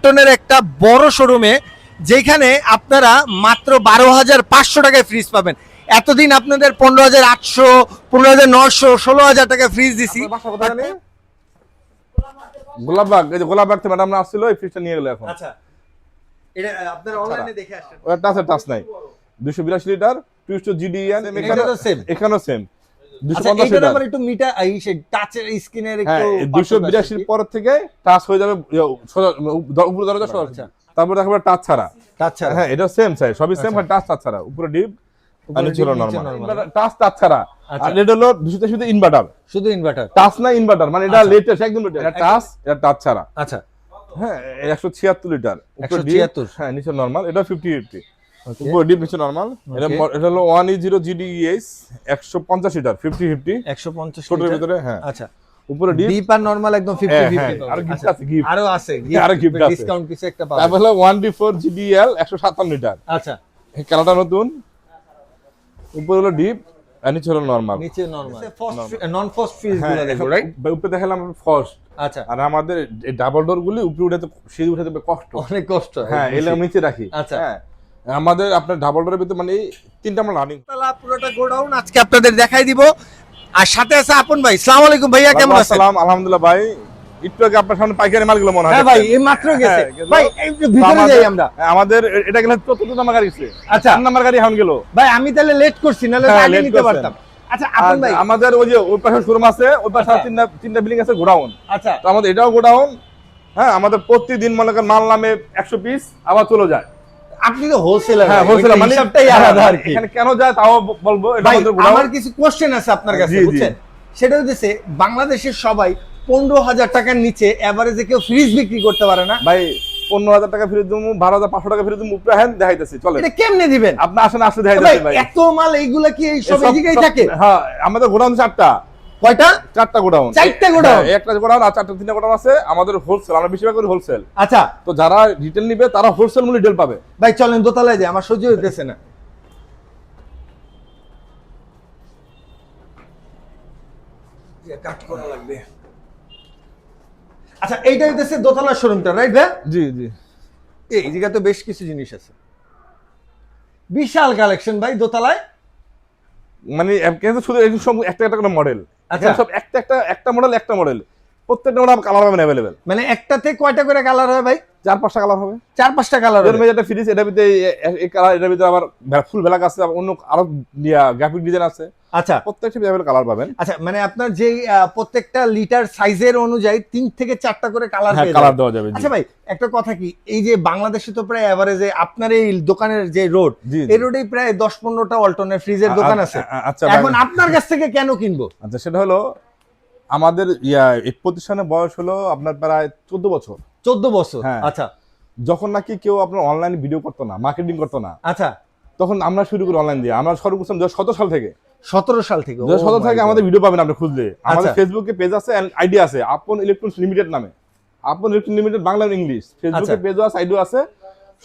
টনের একটা বড় শোরুমে, যেখানে আপনারা মাত্র 12,500 টাকায় ফ্রিজ পাবেন। এতদিন আপনাদের 15,800, 15,900, 16,000 টাকা ফ্রিজ দিছি। বাসা কোথায় জানি? গোলাপবাগ। এই যে গোলাপবাগ থেকে ম্যাডাম আসছিল, এই ফ্রিজটা নিয়ে গেল এখন। আচ্ছা, এটা আপনারা অনলাইনে দেখে আসছেন? ওটা টাচ নাই। 282 লিটার টুইস্টো জিডিএন, এটা তো সেম। এখানেও সেম। আচ্ছা, 250 এইটার লিটার। আবার একটু মিটার এই টাচের স্ক্রিনের একটু হ্যাঁ, 282 পর থেকে টাচ হয়ে যাবে সোজা উপরে দরজা সোজা। আচ্ছা। তারপর দেখাবে টাচ ছাড়া। টাচ ছাড়া। হ্যাঁ, এটা সেম সাইজ, সবই সেম, খালি টাচ ছাড়া। উপরে ডিপ আর নিচে হলো নরমাল। টাচ ছাড়া। আর এটা হলো 283 ইনভার্টার। শুধু ইনভার্টার, টাচ না ইনভার্টার, মানে এটা লেটেস্ট, একদম লেটেস্ট। এটা টাচ, এটা টাচ ছাড়া। আচ্ছা। হ্যাঁ, 176 লিটার। উপরে ডিপ, 176, হ্যাঁ নিচে নরমাল। এটা 50-50। উপরে ডিপ, নিচে নরমাল। এটা হলো 1E0 GDES 150 লিটার, 50-50 150 ছোটর লিটার ভিতরে। হ্যাঁ, আচ্ছা। উপরে ডিপ ডিপ আর নরমাল একদম 50-50 আর গিফট আছে, গিফট আরো আছে, আরো gift আছে। ডিসকাউন্ট কিছু একটা পাবেন। তারপর হলো 1D4 GDL 157 লিটার। আচ্ছা, এই কালারটা নতুন। উপরে হলো ডিপ আর নিচে হলো নরমাল। নিচে নরমাল। নন ফ্রস্ট ফ্রিজ গুলো দেখো, রাইট? উপরে দেখালাম ফার্স্ট। আচ্ছা, আর আমাদের এই ডাবল ডোর গুলি উপরে উঠাতে, সিঁড়ি উঠাতে কষ্ট, অনেক কষ্ট। হ্যাঁ এগুলো আমি নিচে রাখি। আচ্ছা। হ্যাঁ, আমাদের আপনার ডাবল ডোরের ভিতরে মানে তিনটা আমরা রানিং। তাহলে পুরোটা গোডাউন আজকে আপনাদের দেখাই দিব। আর সাথে আছে আপন ভাই। আসসালামু আলাইকুম ভাইয়া, কেমন আছেন? আসসালাম, আলহামদুলিল্লাহ ভাই। একটু আগে আপনার সামনে পাইকারি মালগুলো মনে হয়। হ্যাঁ ভাই, এই মাত্র গেছে। হ্যাঁ, ভাই একটু ভিতরে যাই আমরা। আমাদের এটা গেলে 4 নাম্বার গাড়ি গেছে। আচ্ছা, 4 নাম্বার গাড়ি এখন গেল। ভাই আমি তাহলে লেট করছি, নাহলে হ্যাঁ, আগে late নিতে করছেন। পারতাম। আচ্ছা আপন ভাই, আমাদের ওই যে ওই পাশে শোরুম আছে, ওই পাশে আচ্ছা। তিনটা বিল্ডিং আছে, গোডাউন। আচ্ছা তো আমাদের এটাও গোডাউন। হ্যাঁ, আমাদের প্রতিদিন মনে করেন মাল নামে 100 পিস, আবার চলে যায়। আপনি তো হোলসেলার। হ্যাঁ, হোলসেলার, মানে হিসাবটাই আলাদা আর কি। এখানে কেন যায় তাও বলবো। এটা ভাই আমাদের গোডাউন। আমার কিছু কোশ্চেন আছে আপনার কাছে, জি, জি। বুঝছেন? সেটা হচ্ছে বাংলাদেশের সবাই 15,000 টাকার নিচে এভারেজে কেউ ফ্রিজ বিক্রি করতে পারে না। ভাই 15,000 টাকা ফ্রি দিমু, 12,500 টাকা ফ্রি দিমু, উপরে হ্যাঁ দেখাইতেছি, চলে। এটা কেমনে দিবেন? আপনি আসেন, আসলে ভাই দেখাইতেছি ভাই। এত মাল এইগুলা কি এই সব জায়গায় থাকে? হ্যাঁ, আমাদের গোডাউন 4টা। কয়টা? 4টা গোডাউন। 4টা গোডাউন? হ্যাঁ, একটা গোডাউন আর 3টা গোডাউন আছে। আমাদের হোলসেল, আমরা বেশিরভাগ করি হোলসেল। আচ্ছা তো যারা রিটেল নিবে তারা হোলসেল মূল্যে রিটেল পাবে। ভাই চলেন দোতলায় যাই, আমার সহ্য হইতেছে না। কাট করা লাগবে। আচ্ছা, এইটা হইতেছে দোতলার শোরুমটা, রাইট ভাই? জি, জি। এই জায়গা তো বেশ কিছু জিনিস আছে, বিশাল কালেকশন ভাই দোতলায়। মানে কিন্তু শুধু এই সব একটা একটা করে মডেল। আচ্ছা। সব একটা মডেল, একটা মডেল। প্রত্যেকটা মডেল কালার পাবেন अवेलेबल। মানে একটাতে কয়টা করে কালার হয় ভাই? 4-5টা কালার হবে। 4-5টা কালার এর হবে। মধ্যে একটা ফ্রিজ, এটার ভিতরে এই কালার, এটার ভিতরে আবার ফুল ব্ল্যাক আছে, আবার অন্য আরো গ্রাফিক ডিজাইন আছে। আচ্ছা প্রত্যেকটা अवेलेबल কালার পাবেন। আচ্ছা, মানে আপনার যে প্রত্যেকটা লিটার সাইজের অনুযায়ী 3 থেকে 4টা করে কালার হ্যাঁ, পেয়ে কালার যাবেন। দেওয়া যাবে। জি। আচ্ছা ভাই, একটা কথা কি, এই যে বাংলাদেশে তো প্রায় এভারেজে আপনার এই দোকানের যে রোড, জি, জি। এই রোডেই প্রায় 10-15টা অল্টনের ফ্রিজের দোকান আছে। আচ্ছা এখন আপনার কাছ থেকে কেন কিনবো? আচ্ছা, সেটা হলো আমাদের এই প্রতিষ্ঠানের বয়স হলো আপনার প্রায় 14 বছর। 14 বছর? হ্যাঁ। আচ্ছা যখন নাকি কেউ আপনার অনলাইনে ভিডিও করতো না, মার্কেটিং করতো না, আচ্ছা। তখন আমরা শুরু করি অনলাইন দিয়ে। আমরা শুরু করছিলাম 2017 সাল থেকে। 17 সাল থেকে? 2017 থেকে আমাদের ভিডিও পাবেন আপনি খুঁজলে। আমাদের আচ্ছা। ফেসবুকে পেজ আছে, আইডি আছে, আপন ইলেকট্রনিক্স লিমিটেড নামে। আপন ইলেকট্রনিক্স লিমিটেড বাংলা আর ইংলিশ। ফেসবুকে আচ্ছা। পেজও আছে, আইডিও আছে।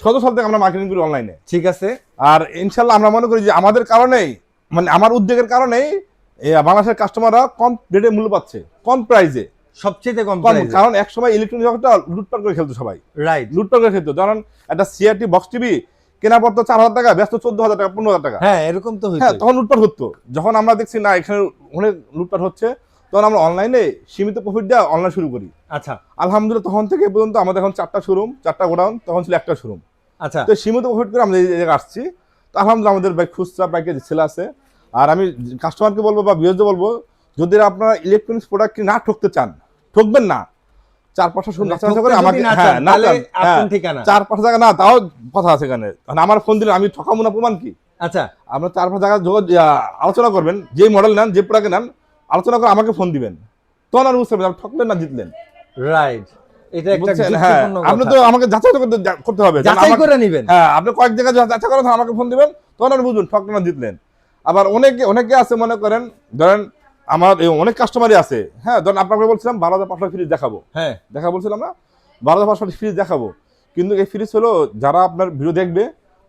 17 সাল থেকে আমরা মার্কেটিং করি অনলাইনে। ঠিক আছে। আর ইনশাআল্লাহ আমরা মনে করি যে আমাদের কারণেই, মানে আমার উদ্যোগের কারণেই বাংলাদেশের কাস্টমাররা কম রেটে মূল্য পাচ্ছে, কম প্রাইসে। সবচেয়ে কম কম, প্রাইসে? কারণ এক সময় ইলেকট্রনিক জগৎটা লুটপাট করে খেলতো সবাই। রাইট। লুটপাট করে খেলতো। কারণ একটা সিআরটি বক্স টিভি কেনা পড়তো 4,000 টাকা, ব্যস্ত 14,000 টাকা, 15,000 টাকা। হ্যাঁ, এরকম তো হ্যাঁ, হইতো। তখন লুটপাট হতো। যখন আমরা দেখছি না এখানে অনেক লুটপাট হচ্ছে, তখন আমরা অনলাইনে সীমিত প্রফিট দেওয়া অনলাইন শুরু করি। আচ্ছা আলহামদুলিল্লাহ, তখন থেকে এ পর্যন্ত আমাদের এখন 4টা শোরুম, 4টা গোডাউন, তখন ছিল একটা শোরুম। আচ্ছা। তো সীমিত প্রফিট করে আমরা এই জায়গায় আসছি। তো আলহামদুলিল্লাহ আমাদের ভাই খুচরা পাইকারি ছেলে আছে। আর আমি কাস্টমারকে বলবো বা ভিউয়ারদের বলবো, যদি আপনারা ইলেকট্রনিক্স প্রোডাক্ট না ঠকতে চান, ঠকবেন না। 4-5টা শোরুম যাচাই করে আমাকে, হ্যাঁ না, 4-5 জায়গা না, তাও কথা আছে এখানে। আমার ফোন দিলে আমি ঠকাবো না, প্রমাণ কি? আচ্ছা আপনার 4-5 জায়গায় আলোচনা করবেন, যে মডেল নেন, যে প্রোডাক্ট নেন, আলোচনা করে আমাকে ফোন দিবেন, তখন আর বুঝতে পারবেন ঠকলেন না জিতলেন। রাইট। এটা একটা বুঝছেন? হ্যাঁ, গুরুত্বপূর্ণ আপনি কথা। তো আমাকে যাচাই করতে হবে। যাচাই করে নেবেন। হ্যাঁ, আপনি কয়েক জায়গায় যাচাই করেন, আমাকে ফোন দিবেন, তখন আর বুঝবেন ঠকলেন না জিতলেন। আবার অনেকে আছে মনে করেন, ধরেন আমার অনেক কাস্টমারই আছে। হ্যাঁ, ধরেন আপনাকে বলছিলাম 12,500 ফ্রিজ দেখাবো। হ্যাঁ, বলছিলাম না 12,500 ফ্রিজ দেখাবো, কিন্তু এই ফ্রিজ হলো যারা আপনার ভিডিও দেখবে,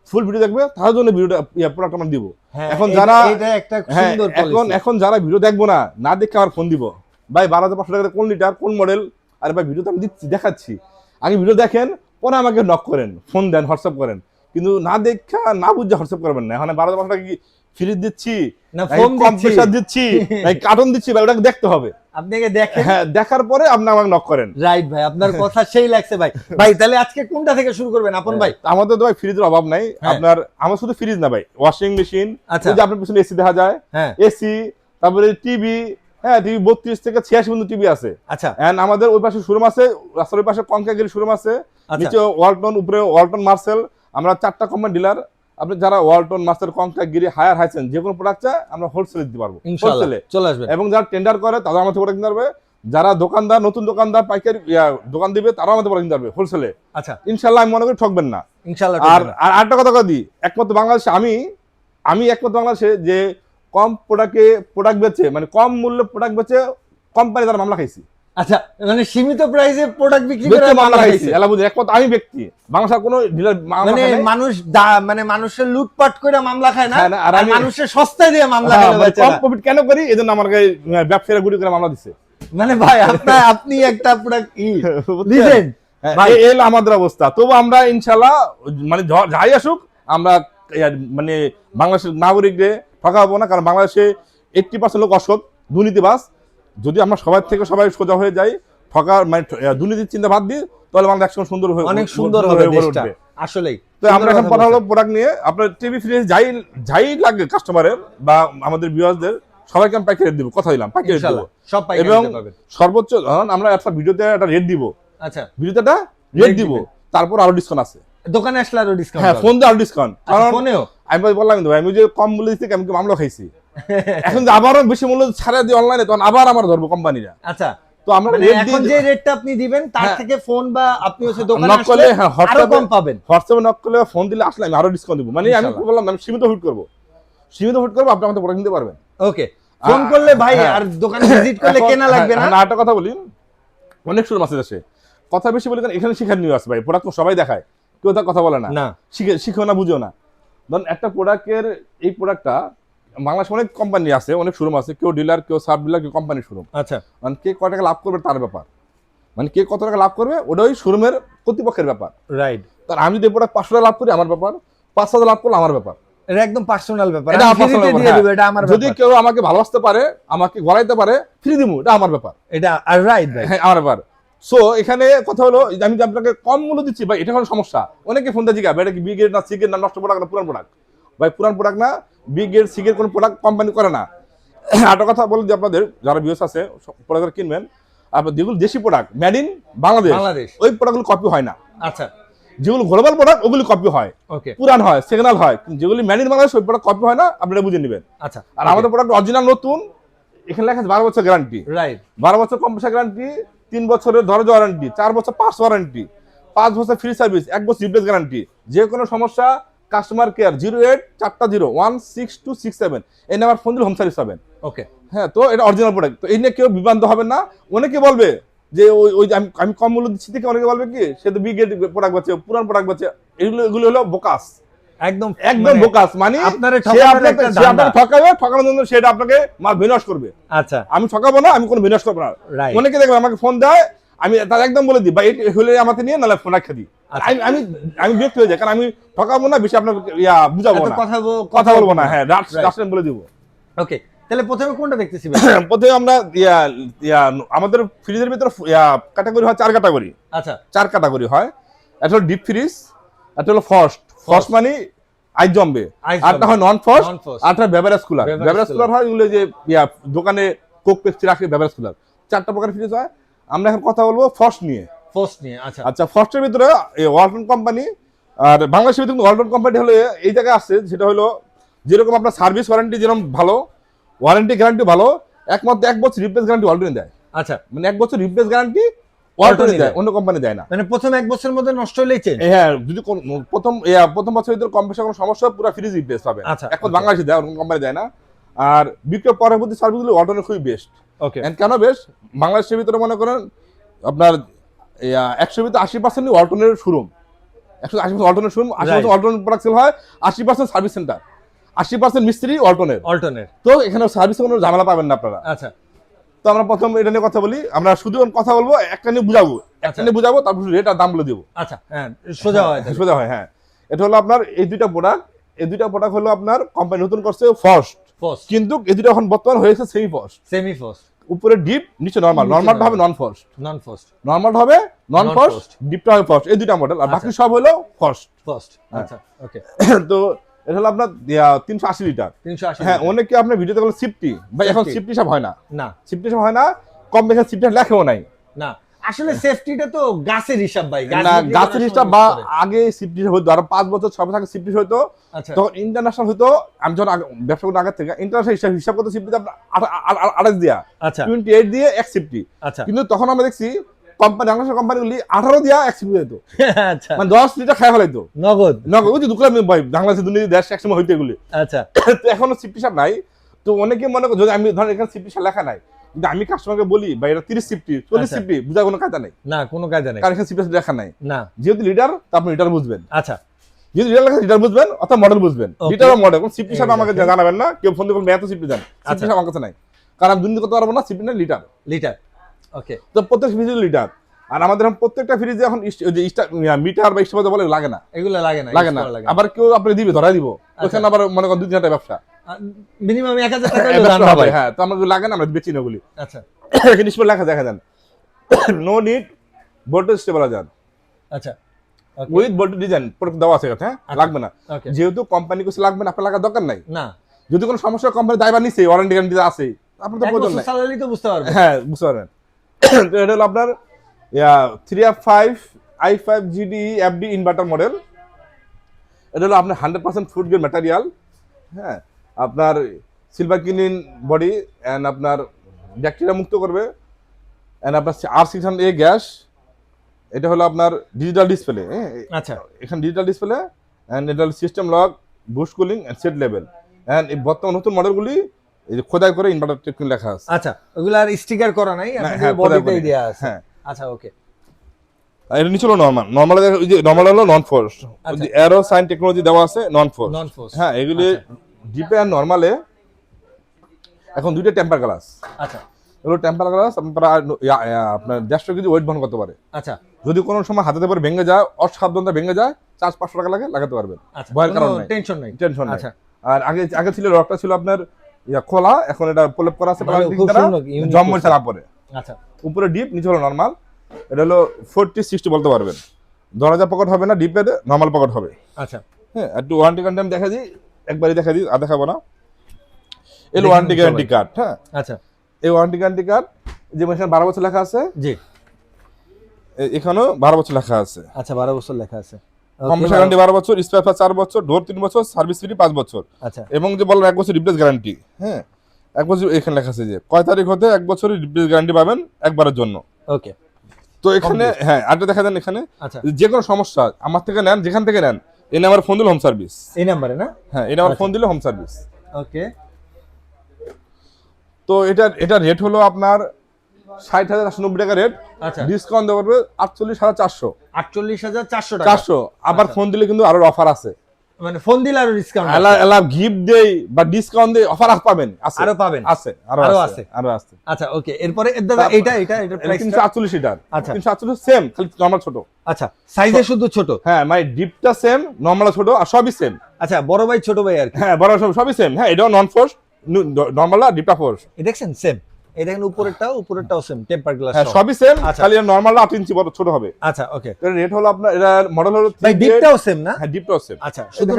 ফুল ভিডিও দেখবে, তার জন্য ভিডিওটা প্রোডাক্ট আমরা দিব। হ্যাঁ, এখন যারা এটা একটা হ্যাঁ, সুন্দর পলিসি। এখন যারা ভিডিও দেখবো না, না দেখে আমার ফোন দিব, ভাই 12,500 টাকা কোন লিটার, কোন মডেল? আরে ভাই ভিডিও তো আমি দিচ্ছি, দেখাচ্ছি, আগে ভিডিও দেখেন, পরে আমাকে নক করেন, ফোন দেন, হোয়াটসঅ্যাপ করেন, কিন্তু না দেখা না বুঝে হোয়াটসঅ্যাপ করবেন না। এখন 12,000 টাকা কি ফ্রিজ দিচ্ছি না নাকি ফোন কম্প্রেসার দিচ্ছি নাকি কার্টন দিচ্ছি ভাই, ওটাকে দেখতে হবে। আপনাকে দেখেন, হ্যাঁ, দেখার পরে আপনি আমাকে নক করেন। রাইট ভাই, আপনার কথা সেই লাগছে ভাই। ভাই তাহলে আজকে কোনটা থেকে শুরু করবেন আপন ভাই? আমাদের তো ভাই ফ্রিজের অভাব নাই। আপনার আমার শুধু ফ্রিজ না ভাই, ওয়াশিং মেশিন, আচ্ছা। ওই যে আপনার পিছনে এসি দেখা যায়, হ্যাঁ এসি, তারপরে টিভি, হ্যাঁ টিভি 32 থেকে 86 পর্যন্ত টিভি আছে। আচ্ছা এন্ড আমাদের ওই পাশে শোরুম আছে, রাস্তার ওই পাশে কনকাগিরি শোরুম আছে, আচ্ছা। নিচে ওয়ালটন, উপরে ওয়ালটন মার্সেল। আমরা 4টা কোম্পানি ডিলার। আপনি যারা ওয়ালটন, মার্সেল, কনকাগিরি, হায়ার, হাইসেন যে কোনো প্রোডাক্ট চায় আমরা হোলসেলে দিতে পারবো, ইনশাআল্লাহ হোলসেলে। চলে আসবেন। এবং যারা টেন্ডার করে তারা আমাদের প্রোডাক্ট কিনতে পারবে, যারা দোকানদার, নতুন দোকানদার, পাইকারি দোকান দিবে তারাও আমাদের প্রোডাক্ট কিনতে পারবে হোলসেলে। আচ্ছা ইনশাআল্লাহ আমি মনে করি ঠকবেন না। ইনশাআল্লাহ। আর আরেকটা কথা কই, একমাত্র বাংলাদেশে আমি একমাত্র বাংলাদেশে যে কম প্রোডাক্ট বেচে, মানে কম মূল্যে প্রোডাক্ট বেচে কোম্পানি তারা মামলা খাইছি। আচ্ছা, মানে সীমিত প্রাইসে প্রোডাক্ট বিক্রি করে বেচে মামলা মামলা খাইছি, খাইছে। এলা বুঝে একমাত্র আমি ব্যক্তি, বাংলাদেশের কোনো ডিলার মানে মানুষ মানে মানুষের লুটপাট করে মামলা খায় না, হ্যাঁ না, আর আর আমি মানুষের সস্তায় দিয়ে মামলা হ্যাঁ, খেলো মানে বেচারা। কম প্রফিট কেন করি, এজন্য আমাকে ব্যবসায়ীরা গুড়ি করে মামলা দিচ্ছে। মানে ভাই আপনি একটা প্রোডাক্ট বুঝছেন? লিজেন্ড হ্যাঁ, ভাই। এই হলো আমাদের অবস্থা। তবু আমরা ইনশাআল্লাহ মানে যাই আসুক আমরা মানে বাংলাদেশের নাগরিকদের ঠকাবো না, কারণ বাংলাদেশে 80% লোক অসৎ, দুর্নীতিবাজ। যদি আমরা সবাই সোজা হয়ে যাই, মানে দুর্নীতির চিন্তা বাদ দিই, তাহলে বাংলাদেশ একসময় সুন্দর হয়ে অনেক সুন্দর হবে দেশটা উঠবে। আসলেই। তো আমরা এখন কথা হলো প্রোডাক্ট নিয়ে, আপনার টিভি ফ্রিজ যাই লাগে কাস্টমারের বা আমাদের ভিউয়ারদের সবাইকে আমি পাইকারি দিব, কথা দিলাম পাইকারি দিব। সব পাইকারি এবং দিতে পারবেন। সর্বোচ্চ আমরা একটা ভিডিওতে একটা রেট দিব, আচ্ছা ভিডিওতে একটা রেট দিব, তারপর আরো ডিসকাউন্ট আছে। দোকানে আসলে আরো ডিসকাউন্ট। হ্যাঁ, ফোন দিয়ে আরো ডিসকাউন্ট। কারণ ফোনেও আমি বললাম কিন্তু আমি যে কম মূল্য দিচ্ছি, আমি কি মামলা খাইছি। এখন যে আবারও বেশি মূল্য ছাড়া দিই অনলাইনে, তখন আবার আমার ধরবো কোম্পানিরা। আচ্ছা, তো আমরা মানে রেট এখন যে রেটটা আপনি দিবেন তার হ্যাঁ। থেকে ফোন বা আপনি হচ্ছে দোকানে নক করলে, আসলে হ্যাঁ, আরো হোয়াটসঅ্যাপে কম পাবেন। হোয়াটসঅ্যাপে নক করলে ফোন দিলে আসলে আমি আরো ডিসকাউন্ট দিব। মানে আমি ইনশাআল্লাহ। বললাম আমি সীমিত হুট করবো, আপনি আমাদের প্রোডাক্ট নিতে পারবেন। ওকে, ফোন করলে ভাই হ্যাঁ। আর দোকানে ভিজিট করলে এখন- কেনা লাগবে না। হ্যাঁ, আরেকটা কথা বলি, অনেক শোরুম আছে দেশে, কথা বেশি বলে কারণ এখানে শিখার নিউ আছে ভাই, প্রোডাক্ট সবাই দেখায়, কেউ তার কথা বলে না, না শিখেও না, বুঝেও না। ধরুন একটা প্রোডাক্টের, এই প্রোডাক্টটা বাংলাদেশে অনেক কোম্পানি আছে, অনেক শোরুম আছে, কেউ ডিলার, কেউ সাব ডিলার, কেউ কোম্পানি শোরুম। আচ্ছা, মানে কে কত টাকা লাভ করবে তার ব্যাপার, মানে কে কত টাকা লাভ করবে ওটা ওই শোরুমের কর্তৃপক্ষের ব্যাপার। রাইট। তার আমি যদি প্রোডাক্ট 500 টাকা লাভ করি আমার ব্যাপার, 5,000 লাভ করলে আমার ব্যাপার, এটা একদম পার্সোনাল ব্যাপার। এটা আমি আমার personal ফ্রিতে ব্যাপার, দিয়ে হ্যাঁ। দেব, এটা আমার যদি ব্যাপার। কেউ আমাকে ভালোবাসতে পারে, আমাকে গড়াইতে পারে, ফ্রি দিমু, এটা আমার ব্যাপার, এটা আর রাইট ভাই। হ্যাঁ আমার ব্যাপার। সো এখানে কথা হলো, আমি যে আপনাকে কম মূল্য দিচ্ছি ভাই, এটা কোনো সমস্যা। অনেকে ফোন দিয়ে জিজ্ঞাসা, এটা কি বি গ্রেড না সি গ্রেড না নষ্ট প্রোডাক্ট না পুরান প্রোডাক্ট? ভাই পুরান প্রোডাক্ট না, বি গ্রেড সি গ্রেড কোনো প্রোডাক্ট কোম্পানি করে না। একটা কথা বলে যে আপনাদের যারা ভিউয়ার্স আছে প্রোডাক্ট কিনবেন, আপনার যেগুলো দেশি প্রোডাক্ট মেড ইন বাংলাদেশ, ওই প্রোডাক্টগুলো কপি হয় না। আচ্ছা, যেগুলো গ্লোবাল প্রোডাক্ট ওগুলি কপি হয়, ওকে, পুরান হয়, সেকেন্ডাল হয়, যেগুলি মেড ইন বাংলাদেশ ওই প্রোডাক্ট কপি হয় না, আপনারা বুঝে নেবেন। আচ্ছা। আর আমাদের প্রোডাক্ট অরিজিনাল নতুন, এখানে লেখা আছে 12 বছর গ্যারান্টি, রাইট। 12 বছর কম্প্রেসার গ্যারান্টি, 3 বছরের দরজা ওয়ারেন্টি, 4 বছর পার্টস ওয়ারেন্টি, 5 বছর ফ্রি সার্ভিস, 1 বছর রিপ্লেস গ্যারান্টি। যে কোনো সমস্যা কাস্টমার কেয়ার 0840162267 এই নাম্বার ফোন দিলে হোম সার্ভিস পাবেন। ওকে, হ্যাঁ, তো এটা অরিজিনাল প্রোডাক্ট, তো এই নিয়ে কেউ বিভ্রান্ত হবেন না। অনেকে বলবে যে ওই যে আমি কম মূল্য দিচ্ছি থেকে, অনেকে বলবে কি সে তো বি গ্রেড প্রোডাক্ট বাঁচে, পুরান প্রোডাক্ট বাঁচে, এগুলো হলো বোকাস, একদম একদম বোকাস। মানে আপনারে সে ঠকানোর একটা আপনাকে ধান্দা। ঠকাবে, ঠকানোর জন্য সেটা আপনাকে মাল বিনাশ করবে। আচ্ছা, আমি ঠকাবো না, আমি কোনো বিনাশ করবো না। রাইট। অনেকে দেখবে আমাকে ফোন দেয়, আমি তার একদম বলে দিই ভাই এটা হলে আমাকে নিয়ে নাহলে ফোন রাখা দিই। আচ্ছা। আমি বিরক্ত হয়ে যাই, কারণ আমি ঠকাবো না, বেশি আপনার বুঝাবো এত না, কথা বলবো না। হ্যাঁ, রাস্ট বলে দিব। ওকে, তাহলে প্রথমে কোনটা দেখতেছি ভাই? প্রথমে আমরা আমাদের ফ্রিজের ভিতরে ক্যাটাগরি হয় 4 ক্যাটাগরি। আচ্ছা, 4 ক্যাটাগরি হয়। একটা হলো ডিপ ফ্রিজ, একটা হলো ফ্রস্ট মানে আইস জম্বে, আরটা হয় নন ফ্রস্ট, আরটা বেভারেজ কুলার। বেভারেজ কুলার হয় এগুলো যে দোকানে কোক পেপসি রাখে, বেভারেজ কুলার। 4টা প্রকার ফ্রিজ হয়। আমরা এখন কথা বলবো ফ্রস্ট নিয়ে। ফার্স্ট নিয়ে। আচ্ছা, আচ্ছা, ফ্রস্টের ভিতরে ওয়ালটন কোম্পানি, আর বাংলাদেশের ভিতরে ওয়ালটন কোম্পানি হলো এই জায়গায় আসছে, সেটা হলো যেরকম আপনার সার্ভিস ওয়ারেন্টি যেরকম ভালো, ওয়ারেন্টি গ্যারান্টি ভালো, একমাত্র 1 বছর রিপ্লেস গ্যারান্টি ওয়ালটনে দেয়। আচ্ছা, মানে 1 বছর রিপ্লেস গ্যারান্টি ওয়ালটনে দেয়, অন্য কোম্পানি দেয় না। মানে প্রথম 1 বছরের মধ্যে নষ্ট হলেই চেঞ্জ। হ্যাঁ, যদি প্রথম বছরের ভিতরে কম বেশি কোনো সমস্যা পুরো ফ্রিজ রিপ্লেস পাবে। আচ্ছা, এখন বাংলাদেশে দেয়, অন্য কোম্পানি দেয় না। আর বিক্রয় পরবর্তী সার্ভিসগুলো ওয়ালটনের খুবই বেস্ট। ওকে, কেন বেশ? বাংলাদেশের ভিতরে মনে করেন আপনার 100 ভিতরে 80% ওয়ালটনের শোরুম, 180% ওয়ালটনের শোরুম, 80% ওয়ালটন প্রোডাক্ট সেল হয়, 80% সার্ভিস সেন্টার, 80% মিস্ত্রি ওয়ালটনের। অল্টারনেট। তো এখানে সার্ভিসে কোনো ঝামেলা পাবেন না আপনারা। আচ্ছা, তো আমরা প্রথম এটা নিয়ে কথা বলি, আমরা শুধু কথা বলবো, একটা নিয়ে বুঝাবো, একটা নিয়ে বুঝাবো, তারপর রেট আর দাম বলে দেবো। আচ্ছা, হ্যাঁ, সোজা হয় তাহলে। সোজা হয়, হ্যাঁ। এটা হলো আপনার এই দুইটা প্রোডাক্ট হলো আপনার কোম্পানি নতুন করছে ফার্স্ট, কিন্তু এই দুইটা এখন বর্তমান হয়েছে সেমি ফার্স্ট। উপরে ডিপ, নিচে নরমাল। নরমালটা হবে নন ফার্স্ট, নরমাল হবে নন ফার্স্ট, ডিপটা হবে ফার্স্ট। এই দুইটা মডেল, আর বাকি সব হলো ফার্স্ট। আচ্ছা, ওকে। তো এটা হলো আপনার 380 লিটার। হ্যাঁ, অনেকে আপনার ভিডিওতে বলে সিফটি, ভাই এখন সিফটি সব হয় না, সিফটি সব হয় না, কম বেশি সিফটি লেখাও নাই না। আসলে সেফটিটা তো গাছের হিসাব ভাই, না গাছের হিসাব। বা আগে সিফটি হতো, আরো 5 বছর 6 বছর আগে সিফটি হতো, তখন ইন্টারন্যাশনাল হতো। আমি যখন ব্যবসা করতে আগে থেকে ইন্টারন্যাশনাল হিসাব করতে সিফটি 28 দিয়া, 28 দিয়ে এক সিফটি। কিন্তু তখন আমরা দেখছি কোম্পানি, বাংলাদেশের কোম্পানিগুলি 18 দিয়া এক সিফটি হতো। মানে 10 লিটার খাই ফেলাইতো নগদ। ওই যে দুকলা ভাই, বাংলাদেশের দুর্নীতি দেশ একসময় হইতো এগুলি। তো এখনো সিফটি সাপ নাই। তো অনেকে মনে করে, যদি আমি ধরেন এখানে সিফটি সাপ লেখা নাই, কিন্তু আমি কাস্টমারকে বলি ভাই এটা 30 সিফটি 40 সিফটি বুঝা কোনো কায়দা নাই, কারণ এখানে সিফটি লেখা নাই। যেহেতু লিটার, তো আপনি লিটার বুঝবেন। যেহেতু লিটার লেখা, লিটার বুঝবেন অথবা মডেল বুঝবেন। লিটার বা মডেল, সিফটি সাপ আমাকে জানাবেন না, কেউ ফোন দিয়ে বলবেন এত সিফটি জান, সিফটি সাপ আমার কাছে নাই, কারণ আমি দুর্নীতি করতে পারবো না। সিফটি না, লিটার। ওকে, তো প্রত্যেক ফ্রিজ লিটার। আর আমাদের প্রত্যেকটা ফ্রিজে এখন মিটার বা স্টপ বলে লাগে না, এগুলো লাগে না। আবার কেউ আপনি দিবে, ধরাই দিব, ওখানে আবার মনে করেন 2-3 টাকা ব্যবসা, মিনিমাম 1000 টাকা হবে। হ্যাঁ, তো আমাদের লাগে না, আমরা বেচি না ওগুলি। আচ্ছা, এখানে স্পট লেখা দেখা যান, নো নিড ভোল্টেজ স্টেবিলাইজার। আচ্ছা, উইথ ভোল্টেজ ডিজাইন প্রোডাক্ট দেওয়া আছে, হ্যাঁ, লাগবে না। যেহেতু কোম্পানি কিছু লাগবে না, আপনার লাগার দরকার নাই। না, যদি কোনো সমস্যা কোম্পানি দায়ভার নিছে, ওয়ারেন্টি গ্যারান্টি আছে, আপনার তো প্রয়োজন নাই। স্যালারি তো বুঝতে পারবেন, হ্যাঁ বুঝতে পারবেন। তো এটা হলো আপনার 3F5 i5 GDE FD inverter model. এটা হলো আপনার 100% ফুড গ্রেড ম্যাটেরিয়াল। হ্যাঁ, আপনার সিলভার ক্লিন বডি এন্ড আপনার ব্যাকটেরিয়া মুক্ত করবে, এন্ড আপনার R600A গ্যাস। এটা হলো আপনার ডিজিটাল ডিসপ্লে। আচ্ছা, এখানে ডিজিটাল ডিসপ্লে এন্ড এটা হলো system lock, boost cooling and set level. And এই বর্তমান নতুন মডেলগুলি এই যে খোদাই করে ইনভার্টার টেকনিক লেখা আছে। আচ্ছা, ওগুলা আর স্টিকার করা নাই, আপনাদের বডিতেই দেয়া আছে। হ্যাঁ, আচ্ছা, ওকে। এটা নিচে হলো নরমাল ওই যে নরমাল হলো নন ফোর্স, ওই যে অ্যারো সাইন টেকনোলজি দেওয়া আছে নন ফোর্স। হ্যাঁ, এগুলি ডিপে আর নরমালে এখন দুইটা টেম্পার গ্লাস। আচ্ছা, এগুলো টেম্পার গ্লাস আপনার 150 কেজি ওয়েট বহন করতে পারে। আচ্ছা, যদি কোনো সময় হাতে পরে ভেঙে যায়, অসাবধানতা ভেঙে যায়, 400-500 টাকা লাগে, লাগাতে পারবেন, ভয়ের কারণ নাই, টেনশন নাই। আচ্ছা, আর আগে ছিল রকটা ছিল আপনার খোলা, এখন এটা প্রলেপ করা আছে প্লাস্টিক দ্বারা, জম্মল ছাড়া পরে। আচ্ছা, উপরে ডিপ, নিচে হলো নরমাল। এটা হলো 40-60 বলতে পারবেন। দরজা পকেট হবে না, ডিপে নরমাল পকেট হবে। আচ্ছা, হ্যাঁ, একটু ওয়ারেন্টি কার্ড আমি দেখা দিই, একবারই দেখা দিই, আর দেখাবো না। এর ওয়ারেন্টি গ্যারান্টি কার্ড। হ্যাঁ, আচ্ছা, এই ওয়ারেন্টি গ্যারান্টি কার্ড, যে এখানে 12 বছর লেখা আছে, জি, এখানেও 12 বছর লেখা আছে। আচ্ছা, 12 বছর লেখা আছে। কম্প্রেসার গ্যারান্টি 12 বছর, স্পেয়ার পার্টস 4 বছর, ডোর 3 বছর, সার্ভিস ফ্রি 5 বছর। আচ্ছা, এবং যে বললাম 1 বছর রিপ্লেস গ্যারান্টি। হ্যাঁ, 1 বছর এখানে লেখা আছে যে কয় তারিখ হতে 1 বছরের রিপ্লেস গ্যারান্টি পাবেন একবারের জন্য। ওকে, তো এখানে হ্যাঁ আরেকটা দেখা দেন এখানে, যে কোনো সমস্যা আমার থেকে নেন, যেখান থেকে নেন, এই নাম্বারে ফোন দিলে হোম সার্ভিস। এই নাম্বারে না? হ্যাঁ, এই নাম্বারে ফোন দিলে হোম সার্ভিস। ওকে, তো এটা রেট হলো আপনার 60,490 টাকা রেট। আচ্ছা, ডিসকাউন্ট দেওয়া হবে 48,400। 48,400 টাকা। 400 আবার ফোন দিলে কিন্তু আরো অফার আছে, মানে ফোন দিলে আরো ডিসকাউন্ট আলা গিফট দেই বা ডিসকাউন্ট দেই, অফার পাবেন, আছে, আরো পাবেন, আছে, আরো আছে। আচ্ছা, ওকে, এরপরে এটা প্রাইস 348 লিটার। আচ্ছা, 348 সেম, খালি নরমাল ছোট। আচ্ছা, সাইজে শুধু ছোট। হ্যাঁ, মানে ডিপটা সেম, নরমাল ছোট, আর সবই সেম। আচ্ছা, বড় ভাই ছোট ভাই আর কি। হ্যাঁ, বড় সবই সেম। হ্যাঁ, এটাও নন ফোর্স, নরমাল আর ডিপটা ফোর্স। এই দেখছেন সেম, এই দেখেন উপরেরটাও সেম, টেম্পার গ্লাস। হ্যাঁ, সবই সেম, খালি নরমালটা 8 ইঞ্চি বড় ছোট হবে। আচ্ছা, ওকে। এর রেট হলো আপনার, এর মডেল হলো ভাই ডিপটাও সেম না? হ্যাঁ, ডিপটাও সেম। আচ্ছা, শুধু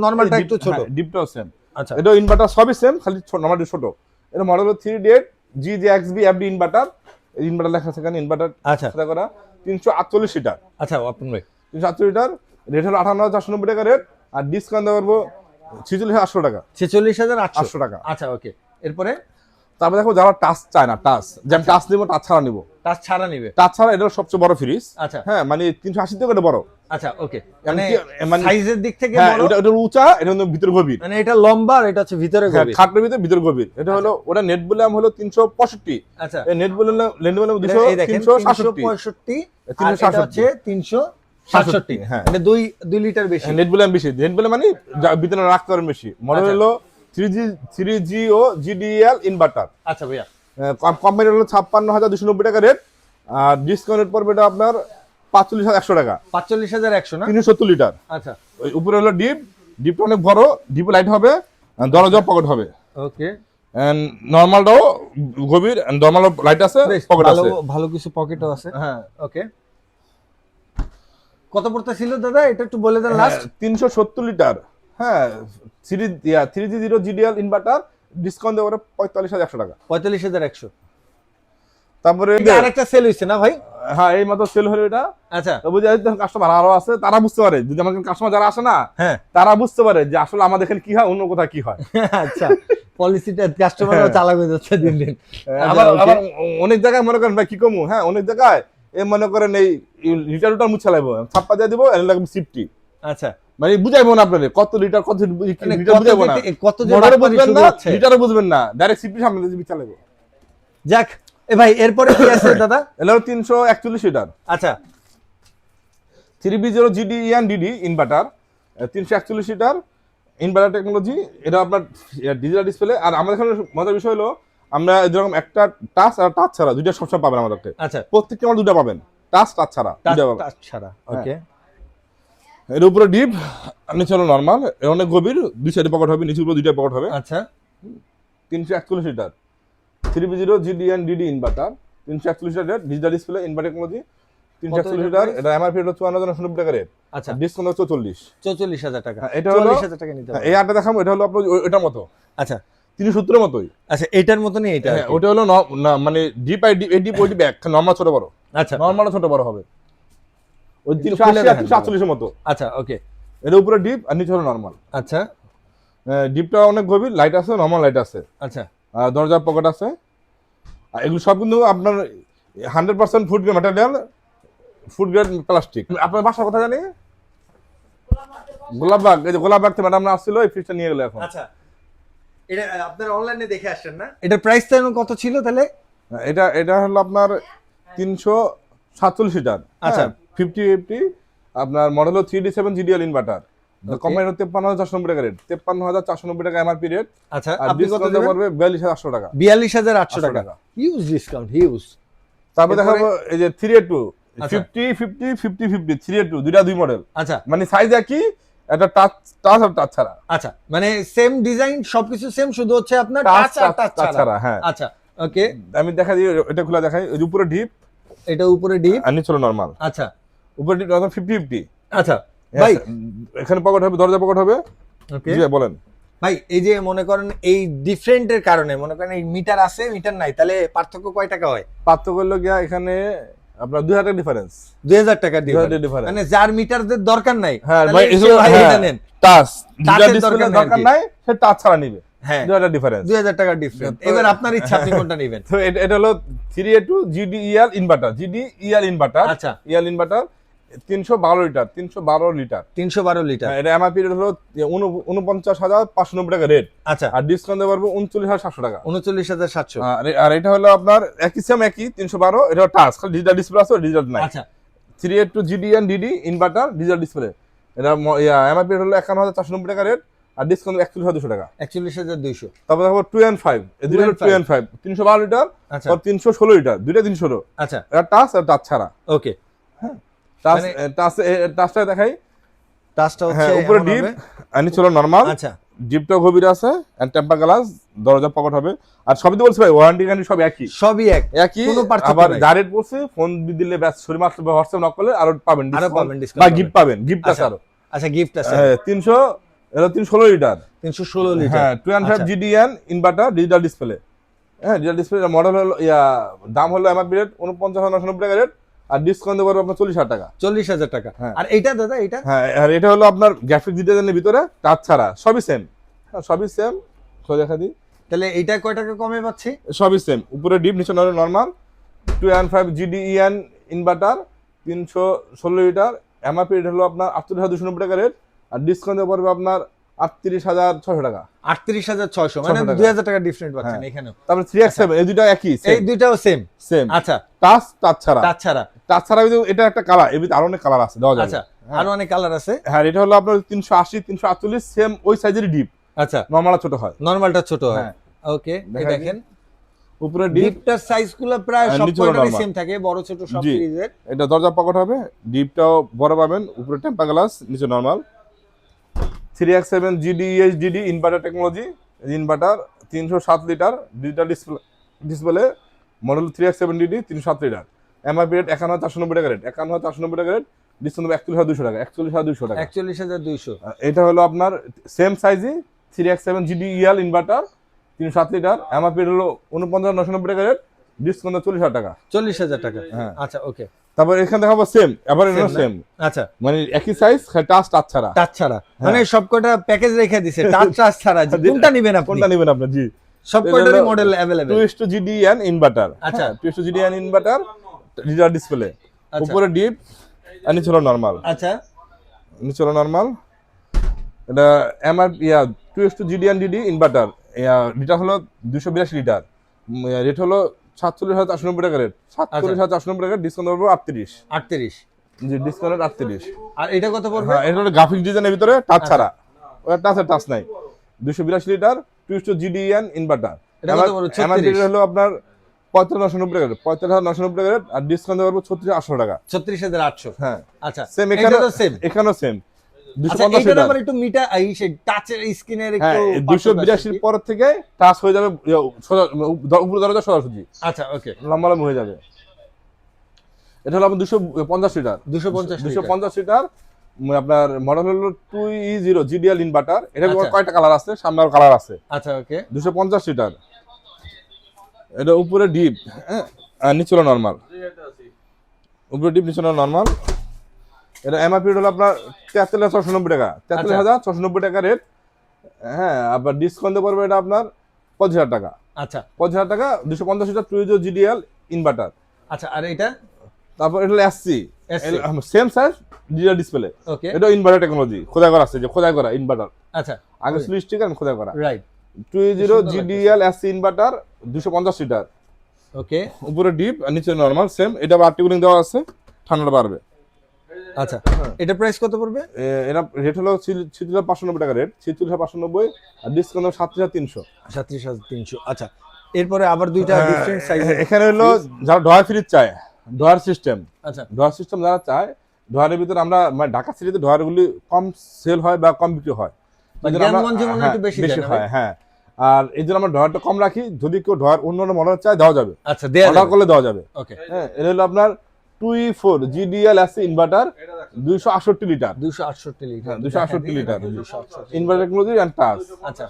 নরমালটা একটু ছোট, ডিপটাও সেম। আচ্ছা, এটা ইনভার্টার সবই সেম, খালি নরমালটা ছোট। এর মডেল হলো 3D GJXB FD ইনভার্টার। এই ইনভার্টার লেখা আছে এখানে, ইনভার্টার। আচ্ছা, সেটা করা 348 লিটার। আচ্ছা, আপনার ভাই 348 লিটার, রেট হলো 58,490 টাকা রেট, আর ডিসকাউন্ট দেওয়া করব 46,800 টাকা। 46,800 টাকা। আচ্ছা, ওকে। এরপরে তারপরে দেখো যারা টাচ চায় না, টাচ যেমন টাচ নিব, টাচ ছাড়া নিব, টাচ ছাড়া নিবে, টাচ ছাড়া এটা সবচেয়ে বড় ফ্রিজ। আচ্ছা, হ্যাঁ, মানে 380 থেকে এটা বড়। আচ্ছা, ওকে, মানে সাইজের দিক থেকে বড়, এটা উঁচা, এটা ভিতরে গভীর, মানে এটা লম্বা আর এটা হচ্ছে ভিতরে গভীর, খাটের ভিতরে গভীর। এটা হলো ওটা নেট বললাম হলো 365। আচ্ছা, এই নেট বললাম 365, এটা হচ্ছে 367। হ্যাঁ, মানে 2 লিটার বেশি। নেট বললাম বেশি, নেট বলে মানে ভিতরে রাখতে পারেন বেশি। মডেল হলো 3G ও GDL ইনভার্টার। আচ্ছা ভাইয়া, কোম্পানি হলো 56,290 টাকা রেট, আর ডিসকাউন্ট পড়বে এটা আপনার 45,100 টাকা। 45,100 না? 370 লিটার। আচ্ছা, ওই উপরে হলো ডিপটা অনেক বড়, ডিপ লাইট হবে, দরজা পকেট হবে। ওকে, এন্ড নরমালটাও গভীর, নরমাল লাইট আছে, পকেট ভালো আছে। ভালো কিছু পকেটও আছে। হ্যাঁ, ওকে, কত পড়তেছিল দাদা এটা একটু বলে দেন লাস্ট? 370 লিটার। হ্যাঁ, 3G0 GDL ইনভার্টার, ডিসকাউন্ট দেওয়ার 45,100 টাকা। 45,100। তারপরে আরেকটা সেল হইছে না ভাই? হ্যাঁ, এই মাত্র সেল হলো এটা। আচ্ছা, তো বুঝে কাস্টমার আরো আছে, তারা বুঝতে পারে, যদি আমাদের কাস্টমার যারা আসে না, হ্যাঁ, তারা বুঝতে পারে যে আসলে আমাদের এখানে কি হয়, অন্য কোথাও কি হয়। আচ্ছা, পলিসিটা কাস্টমারও চালাক হয়ে যাচ্ছে দিন দিন। আবার অনেক জায়গায় মনে করেন ভাই কি কমু, হ্যাঁ অনেক জায়গায় মনে করেন এই লিটার মুছে লাগবো, ছাপ্পা দিয়ে দিব, এর লাগবে সিফটি। আচ্ছা, মানে বুঝাইবো না আপনাদের কত লিটার লিটার বুঝাইবো না, কত যে মোটরে বাটপারি বুঝবেন শুরু না, হচ্ছে। লিটারে বুঝবেন না, ডাইরেক্ট সিফটি সামনে দিয়ে চালাবো। যাক, এ ভাই এরপরে কি আছে দাদা? এলো 341 লিটার। আচ্ছা, 3B0 GDEN-DD inverter, 341 litre inverter technology. এটা আপনার ডিজিটাল ডিসপ্লে। আর আমাদের এখানে মজার বিষয় হলো, আমরা যেরকম একটা টাচ আর টাচ ছাড়া দুইটা সবসময় পাবেন আমাদেরকে। আচ্ছা, প্রত্যেকটা আমরা দুটো পাবেন, টাচ টাচ ছাড়া দুইটা পাবেন। টাচ ছাড়া। ওকে, এর উপরে ডিপ, নিচে হলো নরমাল, এর অনেক গভীর, দুই সাইডে পকেট হবে, নিচের উপরে দুইটা পকেট হবে। আচ্ছা, 341 litre 3B0 GDEN-DD inverter, 341 litre digital display inverter technology, 341 litre. এটা এমআরপি হলো 54,990 টাকা রেট। আচ্ছা, ডিসকাউন্ট 44,000 টাকা। এটা হলো 44,000 টাকা নিতে হবে। এই আটটা দেখাবো, এটা হলো আপনার এটার মতো, আচ্ছা, 370 মতোই। আচ্ছা, এটার মতনই এটা। হ্যাঁ, ওটা হলো মানে ডিপ আই ডিপ, এই ডিপ ওই ডিপ এক, নরমাল ছোট বড়। আচ্ছা, নরমাল ছোট বড় হবে ওই একটু 380 খুলে আর দেখান। 348 এর মতো। আচ্ছা, ওকে, এর উপরে ডিপ আর নিচে হলো নরমাল। আচ্ছা, ডিপটা অনেক গভীর, লাইট আছে, নরমাল লাইট আছে, আচ্ছা, আর দরজার পকেট আছে। আর এগুলো সব কিন্তু আপনার 100% food grade material, food grade plastic. আপনার বাসা কোথায় জানি? গোলাপবাগ। এই যে গোলাপবাগ থেকে ম্যাডাম আসছিল, এই ফ্রিজটা নিয়ে গেল এখন। আচ্ছা, এটা আপনারা অনলাইনে দেখে আসছেন না? এটার প্রাইসটা কত ছিল তাহলে? এটা হলো আপনার 347 লিটার। আচ্ছা, 50 আপনার মডেল হলো 3D7 GDL inverter. Okay. Company হলো 53,490 টাকা রেট, 53,490 টাকা এমআরপি রেট। আচ্ছা, আর আপনি কত ডিসকাউন্ট দেবেন? পড়বে 42,800 টাকা। 42,800 টাকা। টাকা। Huge discount, huge. তারপর এরপরে? দেখাবো এই যে 3A2 আচ্ছা। 50 3A2 দুইটা দুই মডেল। আচ্ছা, মানে সাইজ একই, একটা টাচ টাচ আর টাচ ছাড়া। আচ্ছা, মানে সেম ডিজাইন, সবকিছু সেম, শুধু হচ্ছে আপনার টাচ টাচ আর টাচ টাচ ছাড়া। ছাড়া, হ্যাঁ। আচ্ছা, ওকে, আমি দেখা দিই, এটা খোলা দেখাই। ওই যে উপরে ডিপ এটা উপরে ডিপ। আর নিচে হলো নরমাল। আচ্ছা, উপরে ডিপ 50-50। আচ্ছা ভাই, এখানে পকেট হবে, দরজা পকেট হবে। ওকে জি বলেন ভাই, এই যে মনে করেন এই ডিফারেন্টের কারণে মনে করেন এই মিটার আছে মিটার নাই, তাহলে পার্থক্য কয় টাকা হয়? পার্থক্য হলো গিয়া এখানে আপনার 2,000 টাকা ডিফারেন্স। 2,000 টাকা 2,000 ডিফারেন্স। difference। মানে যার মিটারদের দরকার নাই, হ্যাঁ তাহলে ভাই, সে ভাই এটা নেন। টাচ টাচের ডিজিটাল দরকার ডিসপ্লে নেই দরকার আর কি। নাই, সে টাচ ছাড়া নিবে। হ্যাঁ, 2,000 ডিফারেন্স। 2,000 টাকা ডিফারেন্স। তো- এবার আপনার ইচ্ছা, আপনি কোনটা নেবেন। তো এটা হলো 3A2 GDEL inverter, GDEL inverter. আচ্ছা, EL inverter 312 litre, 312 litre. 312 litre. এটা এমআরপি রেট হলো 49,590 টাকা রেট। আচ্ছা, আর ডিসকাউন্ট দেওয়া পারবো 39,700 টাকা। 39,700। আর এটা হলো আপনার একই সেম একই 312, এটা টাচ, খালি ডিজিটাল ডিসপ্লে আছে, ডিজিটাল নাই। আচ্ছা, 3A2 GDEN-DD inverter digital display. এটা এমআরপি হলো 51,490 টাকা রেট, আর ডিসকাউন্ট 41,200 টাকা। 41,200। তারপর দেখো 2 and 5, এই দুটো 2 and 5 312 লিটার আচ্ছা, আর 316 লিটার, দুইটা 316। আচ্ছা, এটা টাচ আর টাচ ছাড়া। ওকে, টাচ মানে- টাচটা দেখাই। টাচটা হচ্ছে হ্যাঁ, উপরে এমন ডিপ হবে। আর নিচে হলো নরমাল। আচ্ছা, ডিপটা গভীর আছে, এন্ড টেম্পার গ্লাস, দরজা পকেট হবে। আর সবই তো বলছি ভাই, ওয়ারেন্টি গ্যারান্টি সব একই সবই একই। কোনো পার্থক্য আবার নাই। ডাইরেক্ট বলছি, ফোন দিলে ব্যাস শরীর মাত্র হোয়াটসঅ্যাপ নক করলে আরো পাবেন আরো discount, পাবেন, discount বা পাবেন। গিফট পাবেন, গিফট আছে আচ্ছা, আরো। আচ্ছা, গিফট আছে। 300, এটা 316 লিটার। 316 লিটার। হ্যাঁ, 2 and 5 আচ্ছা। GDN inverter digital display. হ্যাঁ, ডিজিটাল ডিসপ্লে মডেল হলো দাম হলো এমআরপি রেট 49,990 টাকা রেট, আর ডিসকাউন্ট দেবো আপনার 40,000 টাকা। 40,000 টাকা। হ্যাঁ। আর এইটা দাদা, এটা হ্যাঁ, আর এটা হলো আপনার গ্রাফিক ডিজাইনের ভিতরে, টাচ ছাড়া, সবই সেম। হ্যাঁ, সবই সেম। দেখা দিই, তাহলে এইটা কয় টাকা কমে পাচ্ছি? সবই সেম। উপরে ডিপ, নিচে normal. 2 and 5 GDEN inverter 316 litre, MRP rate হলো আপনার 48,290 টাকা রেট, আর ডিসকাউন্ট দেওয়া পড়বে আপনার 38,600 টাকা। 38,600, মানে 600 টাকা। 2,000 টাকা ডিফারেন্ট পাচ্ছেন হ্যাঁ। এখানেও। তারপরে 3X7, এই দুইটা একই এই দুইটাও সেম। সেম। আচ্ছা, টাচ টাচ ছাড়া। টাচ ছাড়া। টাচ ছাড়া কিন্তু এটা একটা কালার, এর ভিতরে আরো অনেক কালার আছে, দেওয়া যাবে। আচ্ছা, আরো অনেক কালার আছে। হ্যাঁ, এটা হলো আপনার 380 348, সেম ওই সাইজেরই ডিপ, আচ্ছা, নরমাল ছোট হয়। নরমালটা ছোট হয়। হ্যাঁ। ওকে, এই দেখাই দেখেন উপরে ডিপ, ডিপটার সাইজগুলো প্রায় আর সব নিচে হলো কয়টারই normal। সেম থাকে, বড় ছোট সব জি। ফ্রিজের। এটা দরজা পকেট হবে, ডিপটাও বড় পাবেন, উপরে টেম্পার গ্লাস, নিচে normal. 3x7 GDEHDD inverter technology, inverter 307 litre digital display, model 3x7DD 307 litre. MRP rate 51,490 টাকা রেট, 51,490 টাকা রেট, ডিসকাউন্ট 41,200 টাকা, 41,200 টাকা। 41,200। এটা হলো আপনার সেম সাইজে 3x7 GDEL inverter 307 litre, MRP rate হলো 49,990 টাকা রেট, ডিসকাউন্ট 40,000 টাকা। 40,000 টাকা। হ্যাঁ। আচ্ছা ওকে। তারপর এখানে দেখাবো সেম, আবার এটা সেম, আচ্ছা মানে একই সাইজ, টাচ ছাড়া। টাচ ছাড়া, মানে সবকটা প্যাকেজ রেখে দিছে টাচ ছাড়া। কোনটা নেবেন আপনি? কোনটা নেবেন আপনি? জি, সবকটারই মডেল अवेलेबल। 2:2 GDN inverter. আচ্ছা। 2:2 GDN ইনভার্টার, ডিজিটাল ডিসপ্লে, আচ্ছা। উপরে ডিপ আর নিচে হলো নরমাল। আচ্ছা নিচে হলো নরমাল। এটা MR 2:2 GDN DD inverter, litre হলো 282 লিটার, রেট হলো 47,490 টাকা রেট, 47,490 টাকা, ডিসকাউন্ট করবো 38। 38। জি, ডিসকাউন্ট 38। আর এটা কত পড়বে? হ্যাঁ, এটা হলো গ্রাফিক ডিজাইনের ভিতরে টাচ ছাড়া, ওটা টাচ নাই। 282 লিটার 2:2 GDN ইনভার্টার। এটা কত পড়বে? 36। হলো আপনার 45,990 টাকা রেট, 45,990 টাকা রেট, আর ডিসকাউন্ট করবো 36,800 টাকা। 36,800। হ্যাঁ আচ্ছা সেম, এটা তো সেম। এখানেও সেম। আচ্ছা 250 এটার লিটার। আবার একটু মিটার এই সেই টাচের স্ক্রিনের হ্যাঁ, একটু 282 পর থেকে টাচ হয়ে যাবে, সোজা উপরে দরজা সোজাসুজি আচ্ছা ওকে। লম্বা হয়ে যাবে। এটা হলো আপনার 250 লিটার। 250 250 লিটার, আপনার মডেল হলো 2E0 GDL ইনভার্টার। এটা আচ্ছা। কয়টা কালার আছে? সামনে আর কালার আছে। আচ্ছা ওকে। 250 লিটার। এটা উপরে ডিপ, হ্যাঁ, আর নিচে হলো নরমাল। উপরে ডিপ, নিচে হলো নরমাল। এটা এমআরপি হলো আপনার 43,690 টাকা, 43,690 টাকা রেট। হ্যাঁ, আবার ডিসকাউন্টে পড়বে এটা আপনার 50,000 টাকা। আচ্ছা 50,000 টাকা, 250 লিটার 2E0 GDL ইনভার্টার। আচ্ছা আর এটা তারপর এটা হলো SC, SC same size, digital display. Okay. এটা ইনভার্টার টেকনোলজি, খোদাই করা আছে, যে খোদাই করা ইনভার্টার, আচ্ছা আগে ছিল স্টিকার, খোদাই করা। Right 2E0 GDL SC inverter 250 litre, okay. উপরে ডিপ আর নিচে নরমাল সেম। এটা আর্টি কুলিং দেওয়া আছে, ঠান্ডাটা পারবে। আচ্ছা এটা প্রাইস কত পড়বে? এটা রেট হলো 46,590 টাকা রেট, 46,590, আর ডিসকাউন্ট 37,300। 37,300। আচ্ছা এরপরে আবার দুইটা ডিফারেন্ট সাইজ। এখানে হলো যারা ডয়ার ফ্রিজ চায়, ডয়ার সিস্টেম, আচ্ছা ডয়ার সিস্টেম যারা চায়, ডয়ারের ভিতরে আমরা মানে ঢাকা সিটিতে ডয়ারগুলি কম সেল হয় বা কম বিক্রি হয়, এই জন্য আমরা- জ্ঞানগঞ্জে মনে হয় একটু বেশি বেশি যায় না হয়। ভাই? হ্যাঁ, আর এই জন্য আমরা ডয়ারটা কম রাখি, যদি কেউ ডয়ার অন্য অন্য মডেল চায় দেওয়া যাবে, আচ্ছা দেয়া অর্ডার যাবে। করলে দেওয়া যাবে। ওকে হ্যাঁ, এটা হলো আপনার 2E4 GDL AC inverter 268 litre, 268 litre. হ্যাঁ, 268 litre 268। Inverter technology and touch. আচ্ছা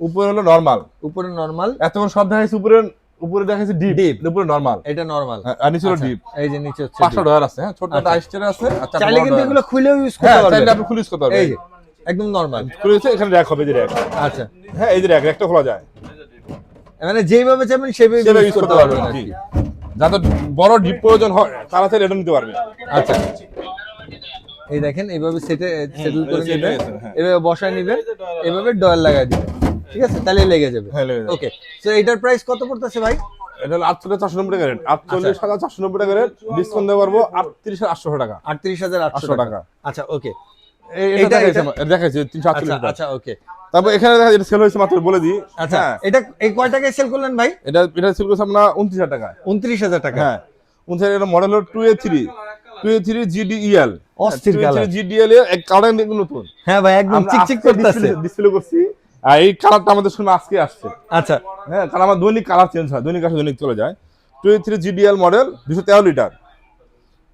উপরে হলো নরমাল, উপরে নরমাল, এতক্ষণ সব দেখাইছি উপরে, উপরে দেখাইছি ডিপ, Deep। উপরে নরমাল, এটা নরমাল। আর নিচে হলো ডিপ। এই যে নিচে হচ্ছে 500 deep। ডলার আছে, হ্যাঁ, ছোট একটা আচ্ছা। আইস্টার আছে, আচ্ছা চাইলে কিন্তু এগুলো খুলেও ইউজ করতে হ্যাঁ, পারবেন। চাইলে আপনি খুলে ইউজ করতে পারবেন। এই যে একদম নরমাল। খুলেছে, এখানে র‍্যাক হবে, যে র‍্যাক, আচ্ছা হ্যাঁ, এই যে র‍্যাক, একটা খোলা যায়, মানে যেভাবে চাইবেন সেভাবে সেটা ইউজ করতে পারবেন আর জি। কি। যাদের বড় ডিপ প্রয়োজন হয় তারা চাইলে এটা নিতে পারবে। আচ্ছা এই দেখেন এইভাবে সেটেল করে set নেবেন, হয়ে গেছে, হ্যাঁ। এভাবে বসায় নেবেন, এভাবে ডয়ার লাগাই দিবেন, ঠিক আছে, তাহলে লেগে যাবে। হ্যাঁ, লেগে যাবে। ওকে সো এটার প্রাইস কত পড়তেছে ভাই? এটা হলো 48,490 টাকা রেট, 48,490 টাকা রেট, ডিসকাউন্ট দিতে পারবো 38,800 টাকা, 38,800 টাকা। আচ্ছা ওকে এটা এটা- দেখাইছে 348 আচ্ছা টাকা। আচ্ছা ওকে তারপর এখানে দেখা এটা সেল হয়েছে মাত্র, বলে দিই। আচ্ছা হ্যাঁ, এটা এই কয় টাকায় সেল করলেন ভাই? এটা সেল করছে আমরা 29,000 টাকা। 29,000 টাকা। হ্যাঁ, 29,000 এর মডেল হলো 2A3 GDEL, অস্থির কালার। GDL এর এক কালার দেখুন নতুন, হ্যাঁ ভাই একদম আমরা চিকচিক আজকে করতেছে। ডিসপ্লে করছি, আর এই কালারটা আমাদের শুনে আজকে আসছে। আচ্ছা হ্যাঁ, কারণ আমার দৈনিক কালার চেঞ্জ হয়, দৈনিক আসে দৈনিক চলে যায়। 2A3 GDL model 213 litre,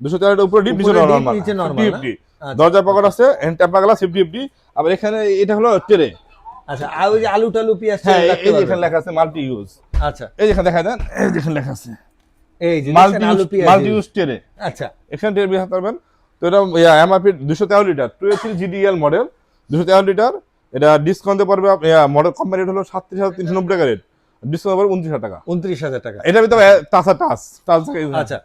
213 litre, উপরে ডিপ, নিচে উপরে deep, নরমাল, নিচে normal, 50-50 আচ্ছা। দরজা পকেট আছে, এন্ড টেম্পার গ্লাস 50-50। আবার এখানে এটা হলো ট্রে, আচ্ছা আর ওই যে আলু টালু পেঁয়াজ হ্যাঁ, রাখতে এই যে পারবেন। এখানে লেখা আছে মাল্টি ইউজ, আচ্ছা এই যে এখানে দেখা দেন, এই যে এখানে লেখা আছে এই যে মাল্টি দেখছেন, আলু পেঁয়াজ মাল্টি ইউজ ট্রে, আচ্ছা এখানে ট্রে বিয়ে পারবেন। তো এটা MRP 213 litre, 2A3 GDL model 213 litre, এটা ডিসকাউন্টে পারবে মডেল কোম্পানি রেট হলো 37,390 টাকা রেট, ডিসকাউন্ট পারবে 29,000 টাকা। 29,000 টাকা। এটা ভিতরে টাচ আচ্ছা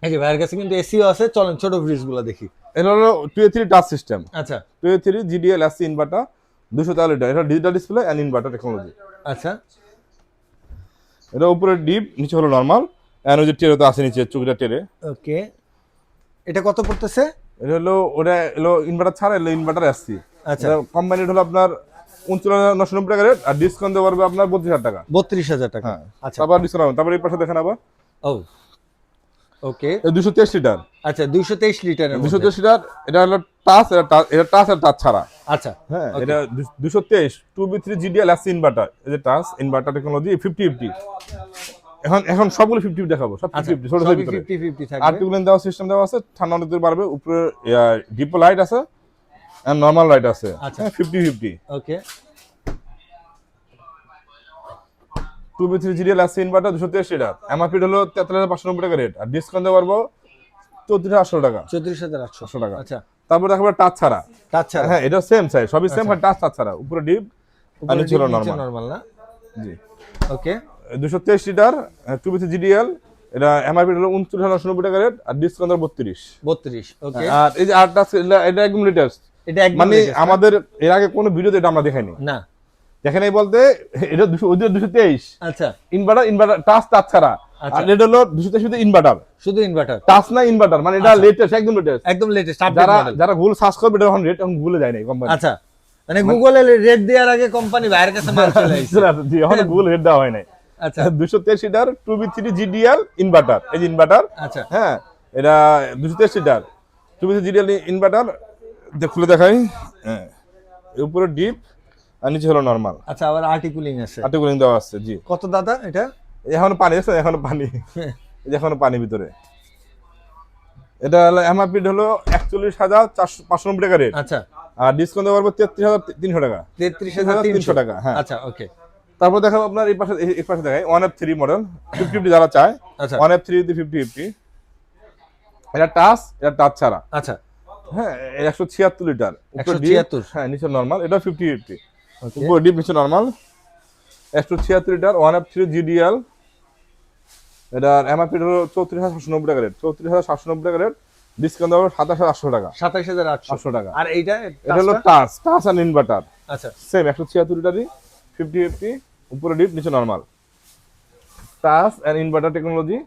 এই যে ভাইয়ের কাছে কিন্তু এসিও আছে, চলেন ছোট ফ্রিজ গুলো দেখি। এটা হলো 2A3 টাচ সিস্টেম, আচ্ছা 2A3 GDL AC inverter 213 litre, এটা digital display and inverter technology. আচ্ছা এটা উপরে ডিপ, নিচে হলো নরমাল, এন্ড ওই যে টেরে তো আছে নিচে চুকিটা টেরে। ওকে এটা কত পড়তেছে? এটা হলো ওটা হলো ইনভার্টার ছাড়া, এলো ইনভার্টার এসি। আচ্ছা কোম্পানি হলো আপনার 39,990 টাকা রেট, আর ডিসকাউন্ট দেওয়া পারবে আপনার 32,000 টাকা। 32,000 টাকা। হ্যাঁ, আচ্ছা, তারপর ডিসকাউন্ট, তারপর এই পাশে দেখেন আবার ও ওকে। 223 লিটার। আচ্ছা, 223 লিটারের মধ্যে। 223 লিটার, এটা হলো টাচ, এটা টাচ আর টাচ ছাড়া। আচ্ছা, হ্যাঁ, okay. এটা 223 2B3 GDL এসি ইনভার্টার, এই যে টাচ ইনভার্টার টেকনোলজি 50-50। এখন সবগুলো 50 দেখাবো, সব 50 ছোট ছোট সবই ভিতরে। 50-50 আর থাকবে। টিউবলাইন দেওয়া সিস্টেম দেওয়া আছে, ঠান্ডা নিতে পারবে, উপরে ডিপ লাইট আছে আর নরমাল লাইট আছে। আচ্ছা। হ্যাঁ, 50-50। ওকে, 2B3 GDL AC inverter 223 litre, MRP হলো 43,590 টাকা রেট, আর ডিসকাউন্ট দিতে পারবো 34,800 টাকা। 34,800 টাকা। আচ্ছা, তারপর দেখাবো টাচ ছাড়া। আচ্ছা, হ্যাঁ, এটা সেম সাইজ, সবই সেম, টাচ ছাড়া, উপরে ডিপ আর নিচে হলো নরমাল। নরমাল না? জি, ওকে, 223 লিটার 2B3 GDL, এটা এমআরপি হলো 29,990 টাকা রেট, আর ডিসকাউন্ট 32। 32। ওকে, আর এই যে আরটা এটা একদম লেটেস্ট, এটা একদম মানে latest না? আমাদের এর আগে কোনো ভিডিওতে এটা আমরা দেখাইনি। না, দেখেন এই বলতে এটা 223 আচ্ছা, ইনভার্টার টাচ ছাড়া, আচ্ছা। আর এটা হলো 223 ইনভার্টার, শুধু ইনভার্টার, টাচ না ইনভার্টার, মানে এটা আচ্ছা। লেটেস্ট, একদম লেটেস্ট। একদম লেটেস্ট আপডেট যারা মডেল। যারা গুগল সার্চ করবে, এটা এখন রেট এখন গুগলে যায় না কোম্পানি। আচ্ছা, মানে গুগলে রেট দেওয়ার আগে কোম্পানি বাইরের কাছে মাল চলে আসছে। জি, এখন গুগল রেট দেওয়া হয় নাই। আচ্ছা, 223 লিটার 2B3 GDL ইনভার্টার, এই যে ইনভার্টার। আচ্ছা, হ্যাঁ, এটা 223 লিটার 2B3 GDL ইনভার্টার, খুলে দেখাই। হ্যাঁ, এর উপরে ডিপ আর নিচে হলো নরমাল, আচ্ছা, আবার আর্টিকুলিং আছে। আর্টিকুলিং দেওয়া আছে। জি, কত দাদা এটা? এখনো পানি আছে, এখনো পানি, এই যে এখনো পানি ভিতরে। এটা হলো এমআরপি হলো 41,590 টাকা রেট, আচ্ছা, আর ডিসকাউন্ট দেওয়া পারবো 33,300 টাকা। 33,300 টাকা। হ্যাঁ, আচ্ছা, ওকে, তারপর দেখাবো আপনার এই পাশে দেখাই 1F3 মডেল 50-50 যারা চায়। আচ্ছা, 1F3 50-50, এটা টাচ ছাড়া। আচ্ছা, হ্যাঁ, 176 লিটার, উপরে ডিপ, 176 হ্যাঁ নিচে নরমাল, এটা 50-50, ওকে, উপরে ডিপ নিচে নরমাল। 176 লিটার 1F3 GDL, এটার এমআরপি হলো 34,790 টাকা রেট, 34,790 টাকা রেট, ডিসকাউন্ট দেওয়া 27,800 টাকা। 27,800 টাকা। আর এইটা এটা হলো টাচ আর ইনভার্টার, আচ্ছা, সেম 176 লিটারই 50-50, উপরে ডিপ নিচে normal, touch and inverter technology.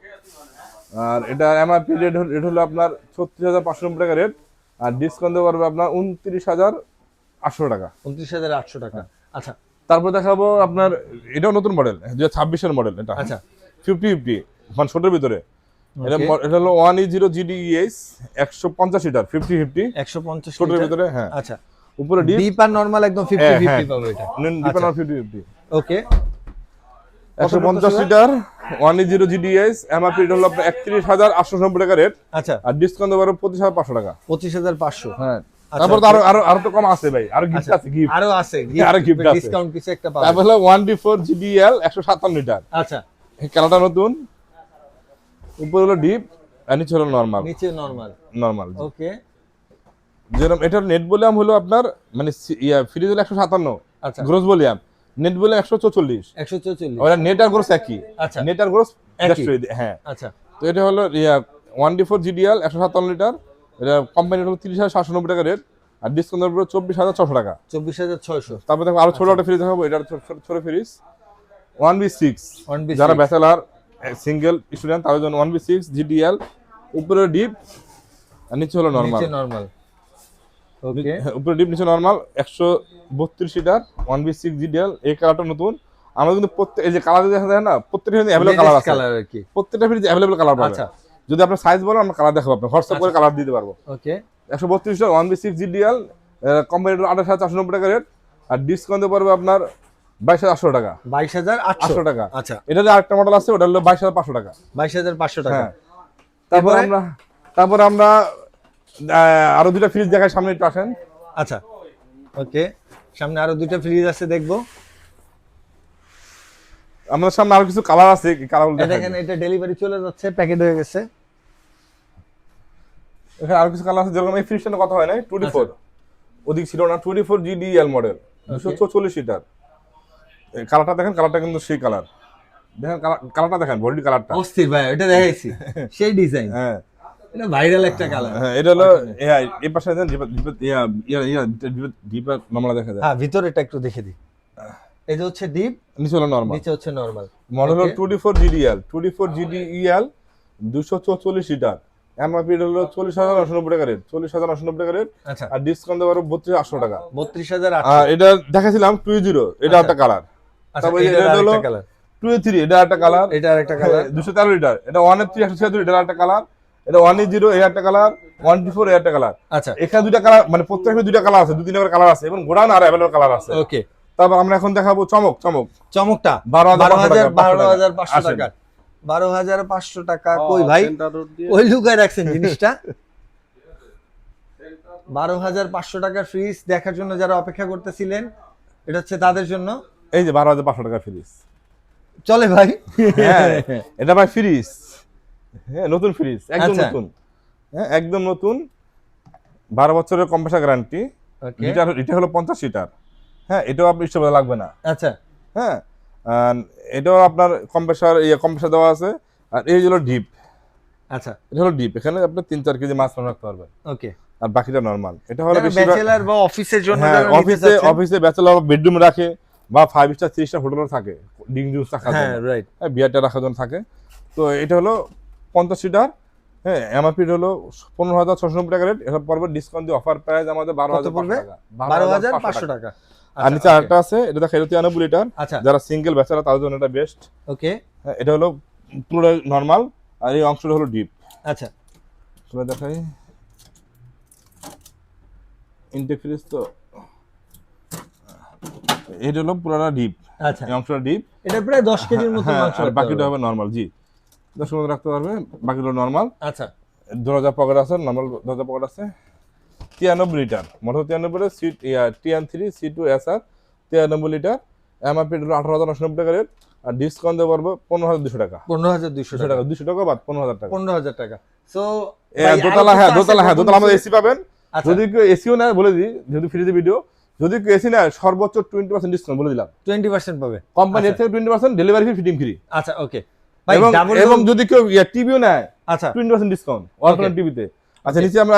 আর এটা এমআরপি রেট হলো আপনার 36,590 টাকা রেট, আর ডিসকাউন্ট দেওয়া পারবে আপনার 29,800 টাকা। 29,800 টাকা। আচ্ছা, তারপর দেখাবো আপনার, এটাও নতুন মডেল, 2026 মডেল, এটা আচ্ছা, 50-50 মানে ছোটের ভিতরে। এটা Okay. এটা হলো 1E0 GDES 150 লিটার 50-50 150 ছোটের লিটার। ভিতরে। হ্যাঁ, আচ্ছা, উপরে ডিপ, ডিপ আর নরমাল একদম 50-50 পাবো এটা। Depend on 50-50। Okay, 150 litre 1E0 GDES, MRP হলো আপনার 31,890 টাকা রেট, আচ্ছা, আর ডিসকাউন্ট দেওয়া 25,500 টাকা। 25,500। হ্যাঁ, আচ্ছা, তারপর তো আরো তো কম আছে ভাই, আরো গিফট আচ্ছা, আছে, গিফট। আরো আছে আরো gift আছে। ডিসকাউন্ট কিছু একটা পাবো। তারপর হলো 1D4 GDL 157 লিটার, আচ্ছা, এই কালারটা নতুন, উপরে হলো ডিপ আর নিচে হলো নরমাল। নিচে নরমাল। নরমাল, ওকে, যেরকম এটার নেট ভলিউম হলো আপনার, মানে ফ্রিজ হলো 157, আচ্ছা, গ্রোস ভলিউম, নেট ভলিউম 144। 144। ওটা নেট আর গ্রোস একই। আচ্ছা, নেট আর গ্রোস একই। হ্যাঁ। আচ্ছা, তো এটা হলো 1D4 GDL 157 লিটার, এটা কোম্পানির হলো 30,790 টাকা রেট, আর ডিসকাউন্ট দেওয়ার 24,600 টাকা। 24,600। তারপর দেখো আরো ছোট একটা ফ্রিজ দেখাবো, এটা ছোট ফ্রিজ 1B6, 1B6 যারা ব্যাচেলার সিঙ্গেল স্টুডেন্ট তাদের জন্য 1B6 GDL, উপরে ডিপ আর নিচে হলো নরমাল। নিচে নরমাল। ওকে, উপরে ডিপ নিচে নরমাল, 132 লিটার 1B6 GDL, এই কালারটা নতুন। আমরা কিন্তু প্রত্যেক, এই যে কালার দেখা যায় না, প্রত্যেকটা ফ্রিজে अवेलेबल কালার আছে, কালার আর কি। প্রত্যেকটা ফ্রিজে अवेलेबल কালার পাবেন। আচ্ছা, যদি আপনার সাইজ বলেন আমরা কালার দেখাবো, আপনার হোয়াটসঅ্যাপ করে কালার দিতে পারবো। ওকে, 132 লিটার 1B6 GDL, কোম্পানির 28,490 টাকা রেট, আর ডিসকাউন্ট দিতে পারবে আপনার 22,800 টাকা। 22,800 টাকা। আচ্ছা, এটা যে আরেকটা মডেল আছে, ওটা হলো 22,500 টাকা। 22,500 টাকা। হ্যাঁ, তারপর আমরা আরো দুটা ফ্রিজ দেখাই, সামনে একটু আসেন। আচ্ছা, ওকে, সামনে আরো দুটো ফ্রিজ আছে দেখবো। আমাদের সামনে আরো কিছু কালার আছে, কালারগুলো এই দেখাই। দেখেন, এটা ডেলিভারি চলে যাচ্ছে, প্যাকেট হয়ে গেছে। এখানে আরো কিছু কালার আছে, যেরকম এই ফ্রিজটা কথা হয় না 24, ওদিক ছিল না 24 GDL মডেল 244 লিটার। কালারটা দেখেন, কালারটা কিন্তু সেই কালার, দেখেন কালারটা দেখেন, বডি কালারটা অস্থির ভাই, এটা দেখাইছি সেই ডিজাইন। হ্যাঁ, এটা ভাইরাল একটা কালার। হ্যাঁ, এটা হলো এই পাশে দেন, ডিপ নরমাল দেখা যায়। হ্যাঁ, ভিতরেটা একটু দেখে দিই। এই যে হচ্ছে ডিপ, নিচে হলো নরমাল। নিচে হচ্ছে নরমাল। মডেল হলো 24 GDL 244 GDEL 244 লিটার, এমআরপি হলো 40,990 টাকা রেট, 40,990 টাকা রেট। আচ্ছা আর ডিসকাউন্ট দেওয়ার 32,800 টাকা। 32,800। আর এটা দেখাছিলাম 20, এটা আচ্ছা। একটা কালার। আচ্ছা তারপরে এটা এটা হলো আরেকটা কালার, 23, এটা একটা কালার। এটা আরেকটা কালার। 213 লিটার, এটা 183 176, এটা একটা কালার। এটা 180, এই একটা কালার। 124, এই একটা কালার। আচ্ছা এখানে দুইটা কালার, মানে প্রত্যেকটা দুইটা কালার আছে, 2-3 কালার আছে এবং গোডাউন আর अवेलेबल কালার আছে। ওকে, তারপর আমরা এখন দেখাবো চমক। চমকটা 12,500 টাকা। 12,500 টাকা কই ভাই, ওই লুকায় রাখছেন জিনিসটা। 12,500 টাকার ফ্রিজ দেখার জন্য যারা অপেক্ষা করতেছিলেন, এটা হচ্ছে তাদের জন্য। এই যে 12,500 টাকা ফ্রিজ চলে ভাই। হ্যাঁ, এটা ভাই ফ্রিজ, হ্যাঁ নতুন ফ্রিজ, একদম আচ্ছা। নতুন। হ্যাঁ একদম নতুন, 12 বছরের কম্প্রেসার গ্যারান্টি। ওকে এটা হলো 50 লিটার। হ্যাঁ এটাও আপনার ইস্টেবল লাগবে না। আচ্ছা হ্যাঁ আর এটাও আপনার কম্প্রেসার দেওয়া আছে। আর এই হলো ডিপ, আচ্ছা এটা হলো ডিপ, এখানে আপনি 3-4 কেজি মাছ রাখতে পারবেন। ওকে, আর বাকিটা নরমাল। এটা হলো ব্যাচেলর বা অফিসের জন্য হ্যাঁ যারা নিতে অফিসে চাচ্ছেন। ব্যাচেলর বেডরুম রাখে বা 5 স্টার 3 স্টার হোটেলও থাকে, ডিং জুস রাখার হ্যাঁ জন্য, রাইট। হ্যাঁ বিয়ারটা রাখার জন্য থাকে। তো এটা হলো 50 লিটার। হ্যাঁ এমআরপি হলো 15,690 টাকা রেট। এটা পড়বে ডিসকাউন্ট দিয়ে অফার প্রাইস আমাদের 12,500 টাকা। 12,500 টাকা। আর নিচে আরেকটা আছে, এটা দেখো 93 লিটার। আচ্ছা যারা সিঙ্গেল ব্যাচেলর তাদের জন্য এটা বেস্ট। ওকে হ্যাঁ এটা হলো পুরো নরমাল আর এই অংশটা হলো ডিপ। আচ্ছা চলে দেখাই ইনটেক ফ্রিজ। তো এটা হলো পুরোটা ডিপ, আচ্ছা, এই অংশটা ডিপ। এটা প্রায় 10 কেজির মতো হ্যাঁ মাংস আর রাখতে বাকিটা হবে। হবে নরমাল। জি 10 মতো রাখতে পারবে, বাকিটা নরমাল। আচ্ছা দরজা পকেট আছে, নরমাল দরজা পকেট আছে। 93 litre, motor 93 seat TN3 C2 SR 93 litre. MRP হলো 18,990 টাকা রেট। আর ডিসকাউন্ট দেওয়া পারবো 15,200 টাকা। 15,200 200 টাকা, 200 টাকা বাদ 15,000 টাকা। 15,000 টাকা। সো দোতলা, হ্যাঁ দোতলা আমাদের এসি পাবেন। আচ্ছা যদি কেউ এসিও নেয় বলে দিই, যেহেতু ফ্রিতে ভিডিও, যদি কেউ এসি নেয় সর্বোচ্চ 20% ডিসকাউন্ট বলে দিলাম। 20% পাবে কোম্পানি এর থেকে 20%, ডেলিভারি ফি ফিটিং ফ্রি। আচ্ছা ওকে ভাই, এবং ডাবল এবং যদি কেউ টিভিও নেয় আচ্ছা 20% ডিসকাউন্ট অল্টারনেট টিভিতে। আচ্ছা নিচে আমরা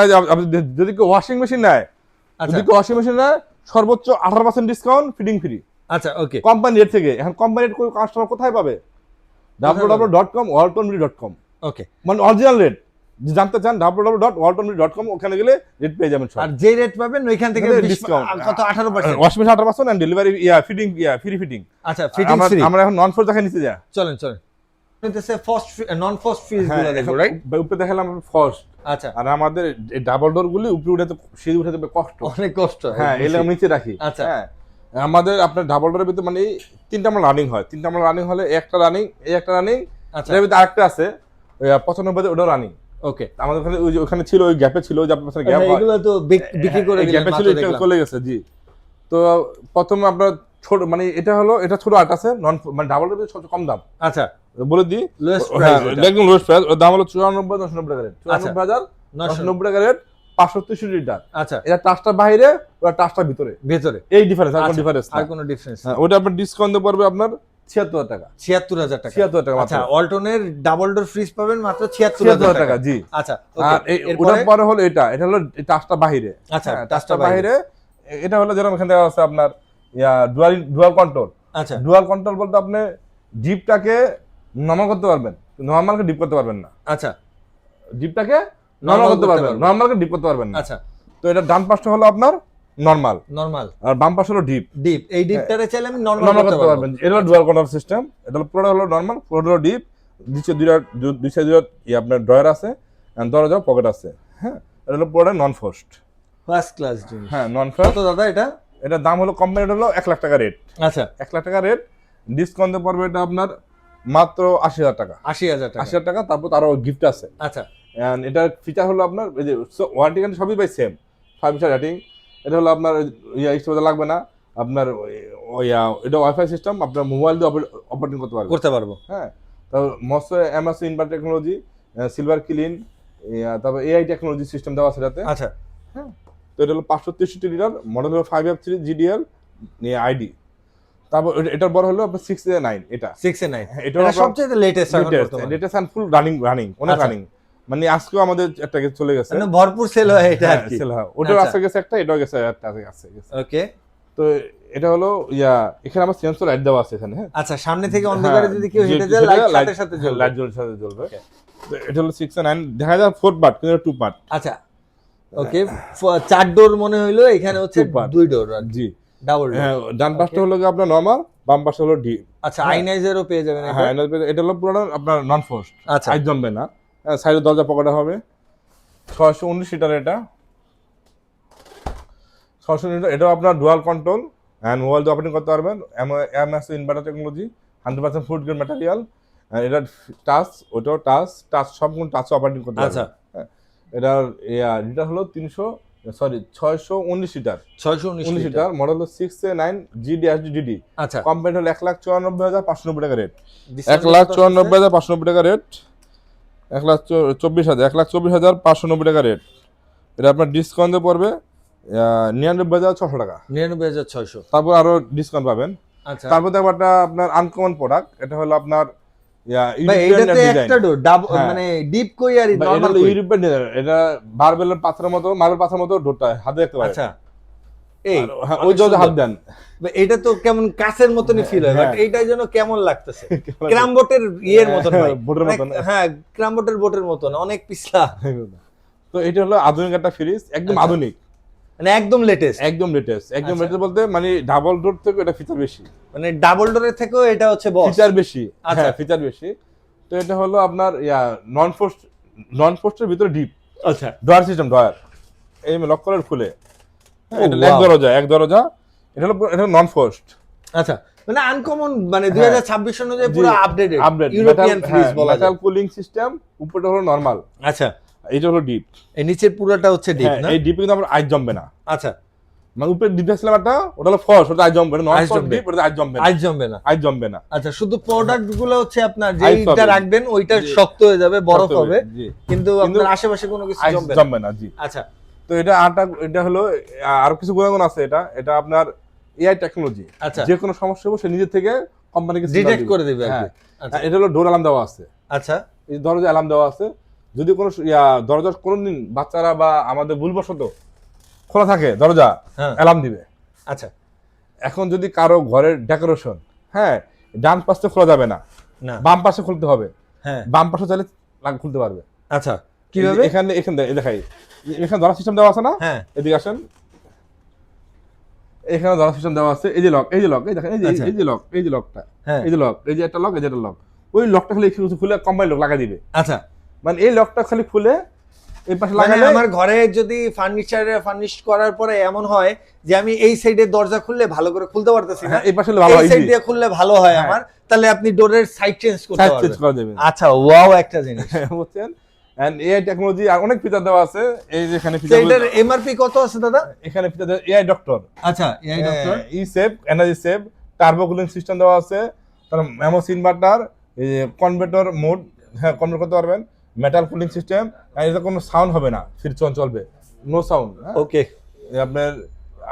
যদি কেউ ওয়াশিং মেশিন নেয়, আচ্ছা যদি কেউ ওয়াশিং মেশিন নেয় সর্বোচ্চ 18% ডিসকাউন্ট ফিটিং ফ্রি আচ্ছা ওকে। কোম্পানি এর থেকে। এখন কোম্পানি এর কাস্টমার কোথায় পাবে? www.waltonmedia.com, ওকে মানে অরিজিনাল রেট জানতে চান www.waltonmedia.com, ওখানে গেলে রেট পেয়ে যাবেন সব। আর যে রেট পাবেন ওইখান থেকে ডিসকাউন্ট কত 18%? Washing machine 18% and delivery fitting free fitting. আচ্ছা ফিটিং ফ্রি। আমরা এখন নন ফোর্স দেখাই নিচে যা। চলেন নিতেছে ফার্স্ট নন ফার্স্ট ফ্রিজ হ্যাঁ গুলো দেখো রাইট। উপরে দেখালাম ফার্স্ট। আচ্ছা আর আমাদের এই ডাবল ডোর গুলি উপরে উঠাতে সিঁড়ি উঠাতে কষ্ট, অনেক কষ্ট। হ্যাঁ এলে আমি নিচে রাখি। আচ্ছা। হ্যাঁ আমাদের আপনার ডাবল ডোরের ভিতরে মানে 3টা আমরা রানিং হয়, 3টা আমরা রানিং হলে একটা রানিং, এই একটা রানিং, আচ্ছা এর ভিতরে আরেকটা আছে 95 ওটা রানিং। ওকে, আমাদের ওখানে ওই যে ওখানে ছিল, ওই গ্যাপে ছিল, যে আপনার গ্যাপ হয়, এগুলো তো বিক্রি করে দিলেন গ্যাপে ছিল, মাত্র এটা দেখলাম। চলে গেছে। জি তো প্রথমে আপনার ছোট মানে এটা হলো, এটা ছোট আট আছে, নন মানে ডাবল ডোরের সবচেয়ে কম দাম আচ্ছা বলে দিই। লোয়েস্ট হ্যাঁ প্রাইস একদম লোয়েস্ট প্রাইস, ওর দাম হলো 94,990 টাকা রেট। আচ্ছা। 94,990 টাকা রেট, 563 লিটার। আচ্ছা এটা টাচটা বাইরে, ওটা টাচটা ভিতরে, ভেতরে এই ডিফারেন্স, আর কোনো আচ্ছা, ডিফারেন্স আর না। কোনো ডিফারেন্স হ্যাঁ ওটা আপনার ডিসকাউন্ট পড়বে আপনার 76,000 টাকা। 76,000 টাকা। 76,000 টাকা আচ্ছা মাত্র। অল্টনের ডাবল ডোর ফ্রিজ পাবেন মাত্র 76,000 76,000 টাকা, জি। আচ্ছা আর ওটার পরে হলো এটা হলো টাচটা বাইরে। আচ্ছা, হ্যাঁ, টাচটা টাচটা বাইরে। এটা হলো যেরকম এখানে দেওয়া আছে আপনার ডুয়াল কন্ট্রোল। আচ্ছা ডুয়াল কন্ট্রোল বলতে আপনি ডিপটাকে নরমাল করতে পারবেন, নরমালকে ডিপ করতে পারবেন না। আচ্ছা ডিপটাকে নরমাল করতে পারবেন, নরমালকে ডিপ করতে পারবেন না। আচ্ছা তো এটা ডান পাশটা হলো আপনার নরমাল, নরমাল আর বাম পাশ হলো ডিপ। ডিপ, এই ডিপটারে চাইলে আমি নরমাল নরমাল করতে করতে পারবো। পারবেন। এটা হলো ডুয়াল কন্ট্রোল সিস্টেম। এটা হলো পুরোটা হলো নরমাল, পুরোটা হলো ডিপ। নিচে দুই সাইডে আপনার ড্রয়ার আছে, দরজা পকেট আছে। হ্যাঁ এটা হলো পুরোটা নন ফোর্সড, ফার্স্ট ক্লাস জিনিস। হ্যাঁ নন ফোর্সড। কত দাদা এটা? এটার দাম হলো কোম্পানির হলো 1 লাখ টাকা রেট। আচ্ছা 1 লাখ টাকা রেট, ডিসকাউন্টে পড়বে এটা আপনার মাত্র 80,000 টাকা। 80,000 টাকা। 80,000 টাকা। তারপর আরো গিফট আছে। আচ্ছা এন্ড এটার ফিচার হলো আপনার এই যে ওয়ারেন্টি কার্ড সবই পাই সেম, 5 স্টার রেটিং। এটা হলো আপনার এক্সট্রা লাগবে না আপনার এটা ওয়াইফাই সিস্টেম, আপনার মোবাইল দিয়ে অপারেটিং করতে পারবো। হ্যাঁ তারপর মস্ত MSc inverter technology, silver clean, তারপর এআই টেকনোলজি সিস্টেম দেওয়া আছে এটাতে। আচ্ছা হ্যাঁ তো এটা হলো 563 লিটার, মডেল হলো 5F3 GDL আইডি। তারপর এটার বড় হলো আপনার 6A9। এটা 6A9, এটা এটা সবচেয়ে লেটেস্ট এখন বর্তমানে। লেটেস্ট এন্ড ফুল রানিং অনেক আচ্ছা। রানিং। মানে আজকেও আমাদের একটা চলে গেছে, মানে ভরপুর সেল হয় এটা আর কি। সেল হয়। ওটাও আচ্ছা। আছে গেছে একটা, এটাও গেছে একটা আছে গেছে। ওকে তো এটা হলো এখানে আমার সেন্সর লাইট দেওয়া আছে এখানে। হ্যাঁ আচ্ছা, সামনে থেকে অন্ধকারে যদি কেউ হেঁটে যায় লাইট সাথে সাথে জ্বলবে। লাইট জ্বলবে সাথে জ্বলবে। তো এটা হলো 6 9, দেখা যায় 4 পার্ট কিন্তু 2 পার্ট। আচ্ছা ওকে, 4 ডোর মনে হইলো, এখানে হচ্ছে Two part। 2 ডোর আর জি ডাবল ডোর। হ্যাঁ, ডান পাশটা হলো গিয়ে আপনার নরমাল, বাম পাশটা হলো ডিপ। আচ্ছা আইনাইজারও পেয়ে যাবেন এটা। হ্যাঁ এটা হলো পুরো আপনার নন ফোর্সড, আচ্ছা আইস জমবে না। সাইডের দরজা পকেটে হবে। 619 সিটার এটা, 619 লিটার। এটাও আপনার ডুয়াল কন্ট্রোল অ্যান্ড মোবাইল দিয়ে অপারেটিং করতে পারবেন। MS inverter technology, 100% food grade material. এটা টাচ, ওটাও টাচ সম্পূর্ণ টাচ অপারেটিং করতে পারবেন। আচ্ছা হ্যাঁ, এটার লিটার হলো 619 লিটার, 619 লিটার। লিটার। মডেল হলো 6A9 GD/DD। আচ্ছা কম্পেয়ার হলো 1,94,590 টাকা রেট, December 1,94,590 টাকা রেট, 1,24,590 টাকা রেট। এটা আপনার ডিসকাউন্টে পড়বে 99,600 টাকা। 99,600। তারপর আরো ডিসকাউন্ট পাবেন। আচ্ছা তারপর দেখো একটা আপনার আনকমন প্রোডাক্ট, এটা হলো আপনার ভাই ইউরোপিয়ান এটাতে ডিজাইন। একটা ডোর ডাবল, হ্যাঁ। মানে ডিপ কই আর এটা নরমাল হলো কই। European design. এটা মার্বেল পাথরের মতো ডোরটা হাতে দেখতে পারেন। আচ্ছা এই হ্যাঁ, ওই যে হাত দেন। ভাই, এটা তো কেমন কাছের মতনই ফিল হয়, বাট হ্যাঁ। এইটাই যেন কেমন লাগতেছে ক্রামবোটের ইয়ের মতন ভাই, বোটের অনেক- মতন। হ্যাঁ ক্রামবোটের বোটের মতন, অনেক পিছলা, তো এটা হলো আধুনিক একটা ফ্রিজ, একদম আচ্ছা। আধুনিক, মানে একদম লেটেস্ট, একদম লেটেস্ট। একদম আচ্ছা। লেটেস্ট বলতে মানে ডাবল ডোর থেকে এটা ফিচার বেশি, মানে ডাবল ডোরের থেকেও এটা হচ্ছে বস। ফিচার বেশি। আচ্ছা। হ্যাঁ ফিচার বেশি। তো এটা হলো আপনার নন ফোর্সের ভিতরে ডিপ আচ্ছা ড্রয়ার সিস্টেম, ড্রয়ার এই লক করে খুলে। Oh, এটা wow. এক দরজা। এটা নন ফোর্সড। আচ্ছা, মানে আনকমন, মানে হ্যাঁ। 2026 অনুযায়ী পুরো আপডেটেড আপডেট ইউরোপিয়ান ফ্রিজ বলা যায়। মেটাল কুলিং সিস্টেম, উপরটা হলো নরমাল, আচ্ছা এটা হলো ডিপ। এই নিচের পুরোটা হচ্ছে ডিপ না? এই ডিপ কিন্তু আমার আইস জমবে না। আচ্ছা মানে উপরে ডিপ আসলে একটা, ওটা হলো ফোর্স, ওটা আইস জমবে না। নন আইস ফোর্স জমবে। ডিপ, ওটা আইস জমবে না। আইস জমবে না। আইস জমবে না। আচ্ছা, শুধু প্রোডাক্ট গুলো হচ্ছে আপনার আইস যেইটা হবে। রাখবেন ওইটা জি। শক্ত হয়ে যাবে, বরফ শক্ত হবে, জি। কিন্তু আপনার আশেপাশে কোনো কিছু আইস জমবে না। জমবে না, জি। আচ্ছা তো এটা হলো আরো কিছু গুণাগুণ আছে। এটা আপনার এআই টেকনোলজি। আচ্ছা। যে কোনো সমস্যা হবে সে নিজে থেকে কোম্পানিকে ডিটেক্ট করে দিবে আর কি। আচ্ছা এটা হলো ডোর অ্যালার্ম দেওয়া আছে। আচ্ছা এই দরজা অ্যালার্ম দেওয়া আছে। যদি কোনো দরজার কোনোদিন বাচ্চারা বা আমাদের ভুলবশত খোলা থাকে দরজা, হ্যাঁ অ্যালার্ম দিবে। আচ্ছা এখন যদি কারো ঘরের ডেকোরেশন, হ্যাঁ, ডান পাশে খোলা যাবে না, না বাম পাশে খুলতে হবে। হ্যাঁ বাম পাশে চাইলে খুলতে পারবে। আচ্ছা কিভাবে? এখানে দেখাই, এখানে ধরা সিস্টেম দেওয়া আছে না? হ্যাঁ এদিকে আসেন, এখানে ধরা সিস্টেম দেওয়া আছে। এই যে লক, এই দেখেন, আচ্ছা। এই যে লক, এই যে লকটা, হ্যাঁ এই যে লক, এই যে একটা লক, এই যে একটা লক। ওই লকটা খালি খুলে কোম্পানি লক লাগাই দিবে। আচ্ছা, মানে এই লকটা খালি খুলে এই পাশে মানে লাগালে আমার ঘরে যদি ফার্নিশ করার পরে এমন হয় যে আমি এই সাইডের দরজা খুললে ভালো করে খুলতে পারতেছি না, হ্যাঁ, এই পাশে ভালো এই হয়, সাইড easy। দিয়ে খুললে ভালো হয় হ্যাঁ। আমার, তাহলে আপনি ডোরের সাইড চেঞ্জ করতে সাইজ চেঞ্জ পারবেন। করা যাবে। আচ্ছা ওয়াও একটা জিনিস। বুঝছেন? এন্ড এআই টেকনোলজি আর অনেক ফিচার দেওয়া আছে। এই যে এখানে তো ফিচার, এটার এমআরপি কত আছে দাদা? এখানে ফিচার এআই ডক্টর, আচ্ছা AI doctor, E save, energy save, turbo cooling system দেওয়া আছে। তারপর মেমোস ইনভার্টার, এই যে কনভার্টার মোড, হ্যাঁ কনভার্ট করতে পারবেন। মেটাল কুলিং সিস্টেম, আর এটা কোনো সাউন্ড হবে না, ফির চলবে, নো সাউন্ড। ওকে আপনার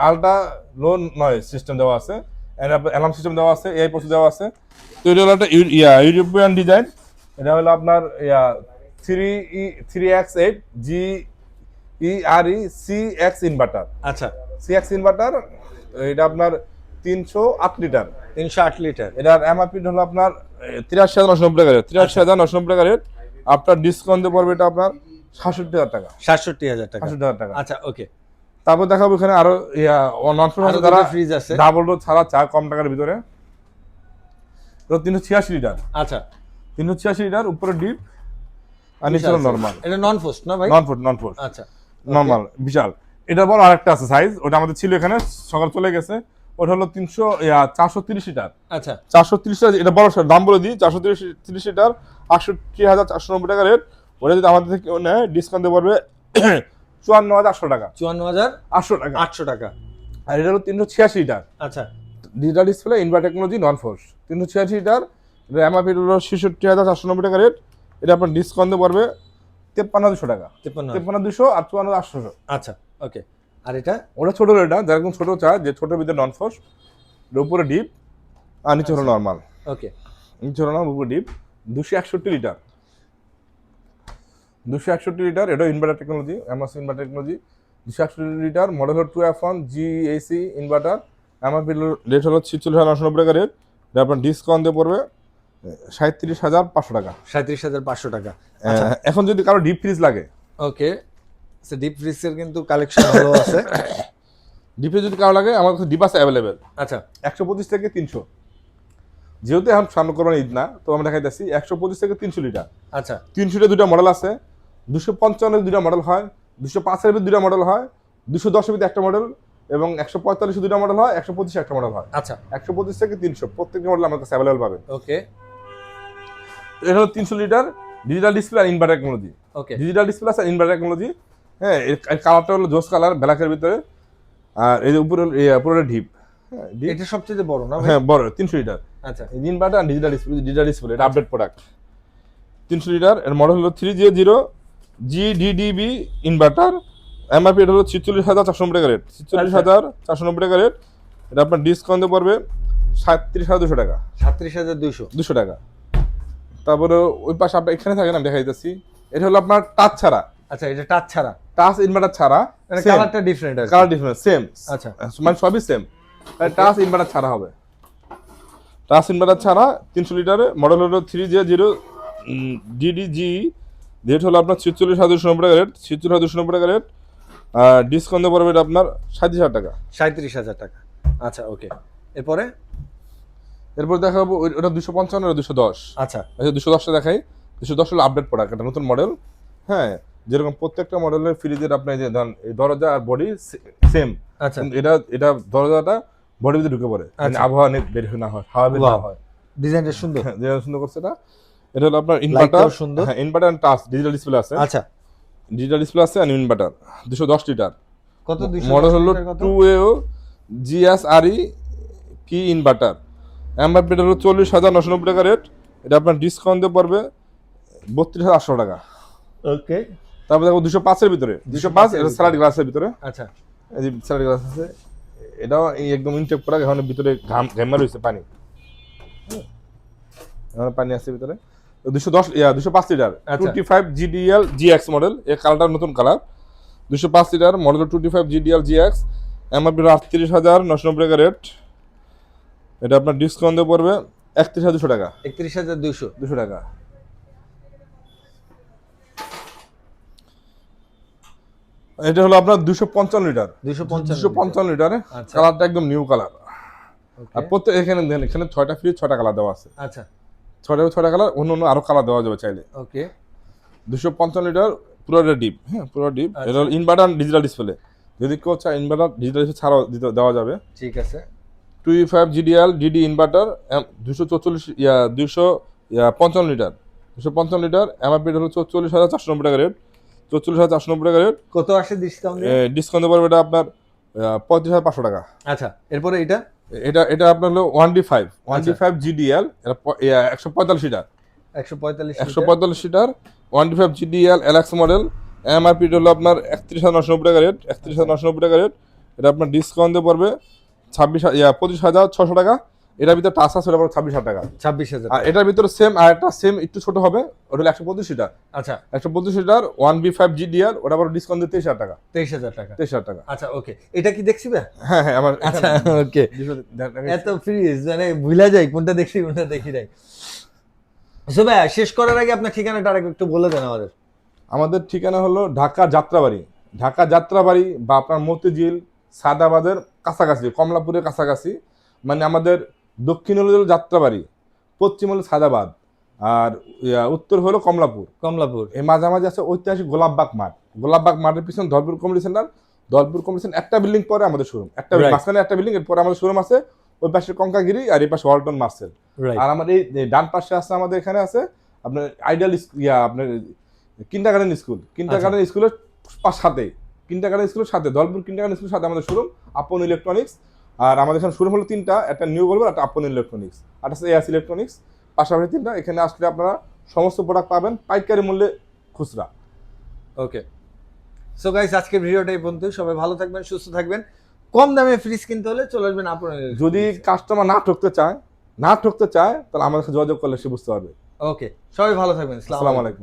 আলট্রা লো নয়েজ সিস্টেম দেওয়া আছে, এন্ড আপনার অ্যালার্ম সিস্টেম দেওয়া আছে, এআই প্রসেস দেওয়া আছে। তো এটা হলো একটা ইউরোপিয়ান ডিজাইন। এটা হলো আপনার 3X8 GERE CX ইনভার্টার। আচ্ছা CX ইনভার্টার, এটা আপনার 308 লিটার। 308 লিটার। এটার এমআরপি হলো আপনার 83,990 টাকা রেট, 83,990 টাকা রেট। আপনার ডিসকাউন্টে পড়বে এটা আপনার 67,000 টাকা, 67,000 টাকা। 67,000 টাকা। আচ্ছা ওকে, তারপর দেখাবো এখানে আরো নন ফ্লোর আরো যারা দুটো ফ্রিজ আছে। ডাবল ডোর ছাড়া চা কম টাকার ভিতরে। তো 386 লিটার, আচ্ছা 386 লিটার, উপরে ডিপ আর নিচে হলো নরমাল। এটা নন ফোস্ট না ভাই? নন ফোর্স আচ্ছা নরমাল, বিশাল। এটা বড় আরেকটা আছে সাইজ, ওটা আমাদের ছিল এখানে, সকাল চলে গেছে। ওটা হলো 430 লিটার। আচ্ছা 430 লিটার, এটা বড় দাম বলে দিই, 430 লিটার, 68,490 টাকা রেট। ওটা যদি আমাদের থেকে নেয় ডিসকাউন্ট দিতে পারবে 54,800 টাকা, 54,800 টাকা। 800 টাকা। আর এটা হলো 386 লিটার, আচ্ছা ডিজিটাল ডিসপ্লে, ইনভার্টার টেকনোলজি, নন ফোর্স, 386 লিটার। এটা এমআরপি হলো 66,490 টাকা রেট। এটা আপনার ডিসকাউন্ট দিতে পারবে 53,200 টাকা, 53,200 আর 54,800। আচ্ছা ওকে, আর এটা ওটা ছোট, এটা যেরকম ছোট চায়, যে ছোটোর ভিতরে নন ফোর্স, উপরে ডিপ আর নিচে হলো নর্মাল। ওকে নিচে হলো উপরে ডিপ। 261 litre, 261 litre. এটা inverter technology, MS inverter technology, 261 litre. Model হলো 2F1 GAC inverter. MRP rate হলো 46,990 টাকা রেট। এটা আপনার ডিসকাউন্ট দিয়ে পড়বে 37,500 টাকা। 37,500 টাকা। এখন যদি কারো ডিপ ফ্রিজ লাগে, ওকে, ডিপ ফ্রিজের কিন্তু কালেকশন ভালো আছে। ডিপ ফ্রিজ যদি কারো লাগে, আমার কাছে ডিপ আছে অ্যাভেলেবেল। আচ্ছা, 125 থেকে 300, যেহেতু এখন সামনে কোরবানি ঈদ না, তো আমরা দেখাইতেছি 125 থেকে 300 লিটার। আচ্ছা, 300 দুটা মডেল আছে, 255 দুটা মডেল হয়, 205 এর দুটা মডেল হয়, 210 এর একটা মডেল, এবং 145 দুটা মডেল হয়, 125 একটা মডেল হয়। আচ্ছা, 125 থেকে 300 প্রত্যেকটা মডেল আমার কাছে অ্যাভেলেবল পাবেন। ওকে, এটা হলো 300 লিটার ডিজিটাল ডিসপ্লে আর ইনভার্টার টেকনোলজি। ওকে, ডিজিটাল ডিসপ্লে আছে ইনভার্টার টেকনোলজি। হ্যাঁ, এর কালারটা হলো জোস কালার, ব্ল্যাকের ভিতরে। আর এই যে উপরে পুরোটা ডিপ। হ্যাঁ, ডিপ। এটা সবচেয়ে বড় না ভাই? হ্যাঁ, বড় 300 লিটার। আচ্ছা, ইনভার্টার আর ডিজিটাল ডিসপ্লে, এটা আপডেট প্রোডাক্ট। 300 লিটার, এর মডেল হলো 3J0 GDDB ইনভার্টার। এমআরপি এটা হলো 46,490 টাকা রেট। 46,490 টাকা রেট। এটা আপনার ডিসকাউন্টে পড়বে 37,200 টাকা। 37,200 200 টাকা। তারপরে ওই পাশে আপনার এখানে থাকেন, আমি দেখাই দিচ্ছি। এটা হলো আপনার টাচ ছাড়া। আচ্ছা, এটা টাচ ছাড়া, টাচ ইনভার্টার ছাড়া, মানে কালারটা ডিফারেন্ট আছে। Colour difference same. আচ্ছা, মানে সবই সেম, টাচ ইনভার্টার ছাড়া হবে। টাচ ইনভার্টার ছাড়া 300 লিটারে, মডেল হলো 3J0 DDG। রেট হলো আপনার 46,290 টাকা রেট। 46,290 টাকা রেট। আর ডিসকাউন্টে পড়বে এটা আপনার 37,000 টাকা। 37,000 টাকা। আচ্ছা, ওকে, এরপরে এরপর দেখাবো ওটা 255 আর 210। আচ্ছা, 210টা দেখাই। 210 হলো আপডেট প্রোডাক্ট, এটা নতুন মডেল। হ্যাঁ, যেরকম প্রত্যেকটা মডেলের ফ্রিজের আপনার যে ধরেন এই দরজা আর বডি সেম। আচ্ছা, এটা দরজাটা বডির ভিতরে ঢুকে পড়ে, মানে আবহাওয়া বের না হয়, হাওয়া বের না হয়। ডিজাইনটা সুন্দর, যে সুন্দর করছে এটা। এটা হলো আপনার ইনভার্টার। সুন্দর। হ্যাঁ, inverter and touch digital display আছে। আচ্ছা, ডিজিটাল ডিসপ্লে আছে আর ইনভার্টার। 210 লিটার। কত? 200 মডেল হলো 2AO GSRE কি ইনভার্টার। এমআরপি হলো 40,990 টাকা রেট। এটা আপনার ডিসকাউন্টে পড়বে 32,800 টাকা। ওকে, তারপর দেখো 205 এর ভিতরে, 205 এটা স্যালাড গ্লাসের ভিতরে। আচ্ছা, এই যে স্যালাড গ্লাস আছে, এটাও এই একদম ইনটেক করা, এখন ভিতরে ঘামা রয়েছে পানি। এখন পানি আছে ভিতরে। 205 লিটার 25 GDL GX মডেল, এই কালারটা নতুন colour. 205 litre model 25 GDL GX। MRP 38,990 টাকা রেট। এটা আপনার ডিসকাউন্টে পড়বে 31,200 টাকা। 31,200 টাকা। এটা হলো আপনার 255 লিটার। 255 লিটারে, কালারটা একদম নিউ কালার। আর প্রত্যেক এখানে দেখেন, এখানে 6টা ফ্রিজ, 6টা কালার দেওয়া আছে। আচ্ছা, 6টা কালার, অন্য আরো কালার দেওয়া যাবে চাইলে। ওকে, 255 লিটার পুরোটা ডিপ। হ্যাঁ, পুরো ডিপ। এটা হলো ইনভার্টার ডিজিটাল ডিসপ্লে। যদি কেউ চায় ইনভার্টার ডিজিটাল ডিসপ্লে ছাড়াও দেওয়া যাবে। ঠিক আছে। 25 GDL DD inverter 255 litre. 255 litre MRP হলো 44,490 টাকা রেট। 44,490 টাকা রেট। কত আসে ডিসকাউন্ট? ডিসকাউন্ট পড়বে এটা আপনার 35,500 টাকা। আচ্ছা, এরপরে এটা আপনার হলো 1D5 GDL, এটা 145 litre. 145 litre 1D5 GDL LX model. MRP হলো আপনার 31,990 টাকা রেট। 31,990 টাকা রেট। এটা আপনার ডিসকাউন্টে পড়বে 25,600 টাকা। এটার ভিতরে টাচ আছে, ওটা পড়বে 26,000 টাকা। 26,000। আর এটার ভিতরে সেম আর একটা সেম একটু ছোট হবে, ওটা হলো 125 লিটার। আচ্ছা, 125 লিটার 1B5 GDL, ওটা পড়বে ডিসকাউন্ট দিয়ে 23,000 টাকা। 23,000 টাকা। 23,000 টাকা। আচ্ছা, ওকে, এটা কি দেখছি ভাই? হ্যাঁ, আমার। আচ্ছা, ওকে, এত ফ্রিজ মানে ভুলা যায় কোনটা দেখছি কোনটা দেখি নাই। সো ভাই, শেষ করার আগে আপনার ঠিকানাটা আরেকটু বলে দেন আমাদের। আমাদের ঠিকানা হলো ঢাকা যাত্রাবাড়ি। ঢাকা যাত্রাবাড়ি বা আপনার মতিঝিল সাদাবাদের কাছাকাছি, কমলাপুরের কাছাকাছি। মানে আমাদের দক্ষিণ হলো যাত্রাবাড়ি, পশ্চিম হলো সাদাবাদ, আর উত্তর হলো কমলাপুর। এই মাঝামাঝি আছে ঐতিহাসিক গোলাপবাগ মাঠ। গোলাপবাগ মাঠের পিছনে Dhalpur community centre. Dhalpur community centre একটা বিল্ডিং পরে আমাদের শোরুম, একটা মাঝখানে একটা বিল্ডিং, এরপরে আমাদের শোরুম আছে। ওই পাশে কঙ্কাগিরি আর এই পাশে ওয়ালটন মার্সেল। আর আমাদের এই ডান পাশে আছে, আমাদের এখানে আছে আপনার আইডিয়াল আপনার কিন্ডারগার্টেন স্কুল। কিন্ডারগার্টেন স্কুলের সাথে, কিন্ডারগার্টেন স্কুলের সাথে, ধলপুর কিন্ডারগার্টেন স্কুলের সাথে আমাদের শোরুম আপন ইলেকট্রনিক্স। আর আমাদের এখানে শোরুম হলো 3টা, একটা নিউ বলবো, একটা আপন ইলেকট্রনিক্স, আর একটা এয়াস ইলেকট্রনিক্স, পাশাপাশি 3টা। এখানে আসলে আপনারা সমস্ত প্রোডাক্ট পাবেন পাইকারি মূল্যে, খুচরা। ওকে, সো গাইস, আজকের ভিডিওটা এই পর্যন্ত। সবাই ভালো থাকবেন, সুস্থ থাকবেন। কম দামে ফ্রিজ কিনতে হলে চলে আসবেন আপনার। যদি কাস্টমার না ঠকতে চায়, তাহলে আমাদের সাথে যোগাযোগ করলে সে বুঝতে পারবে। ওকে, সবাই ভালো থাকবেন। আসসালামু আলাইকুম।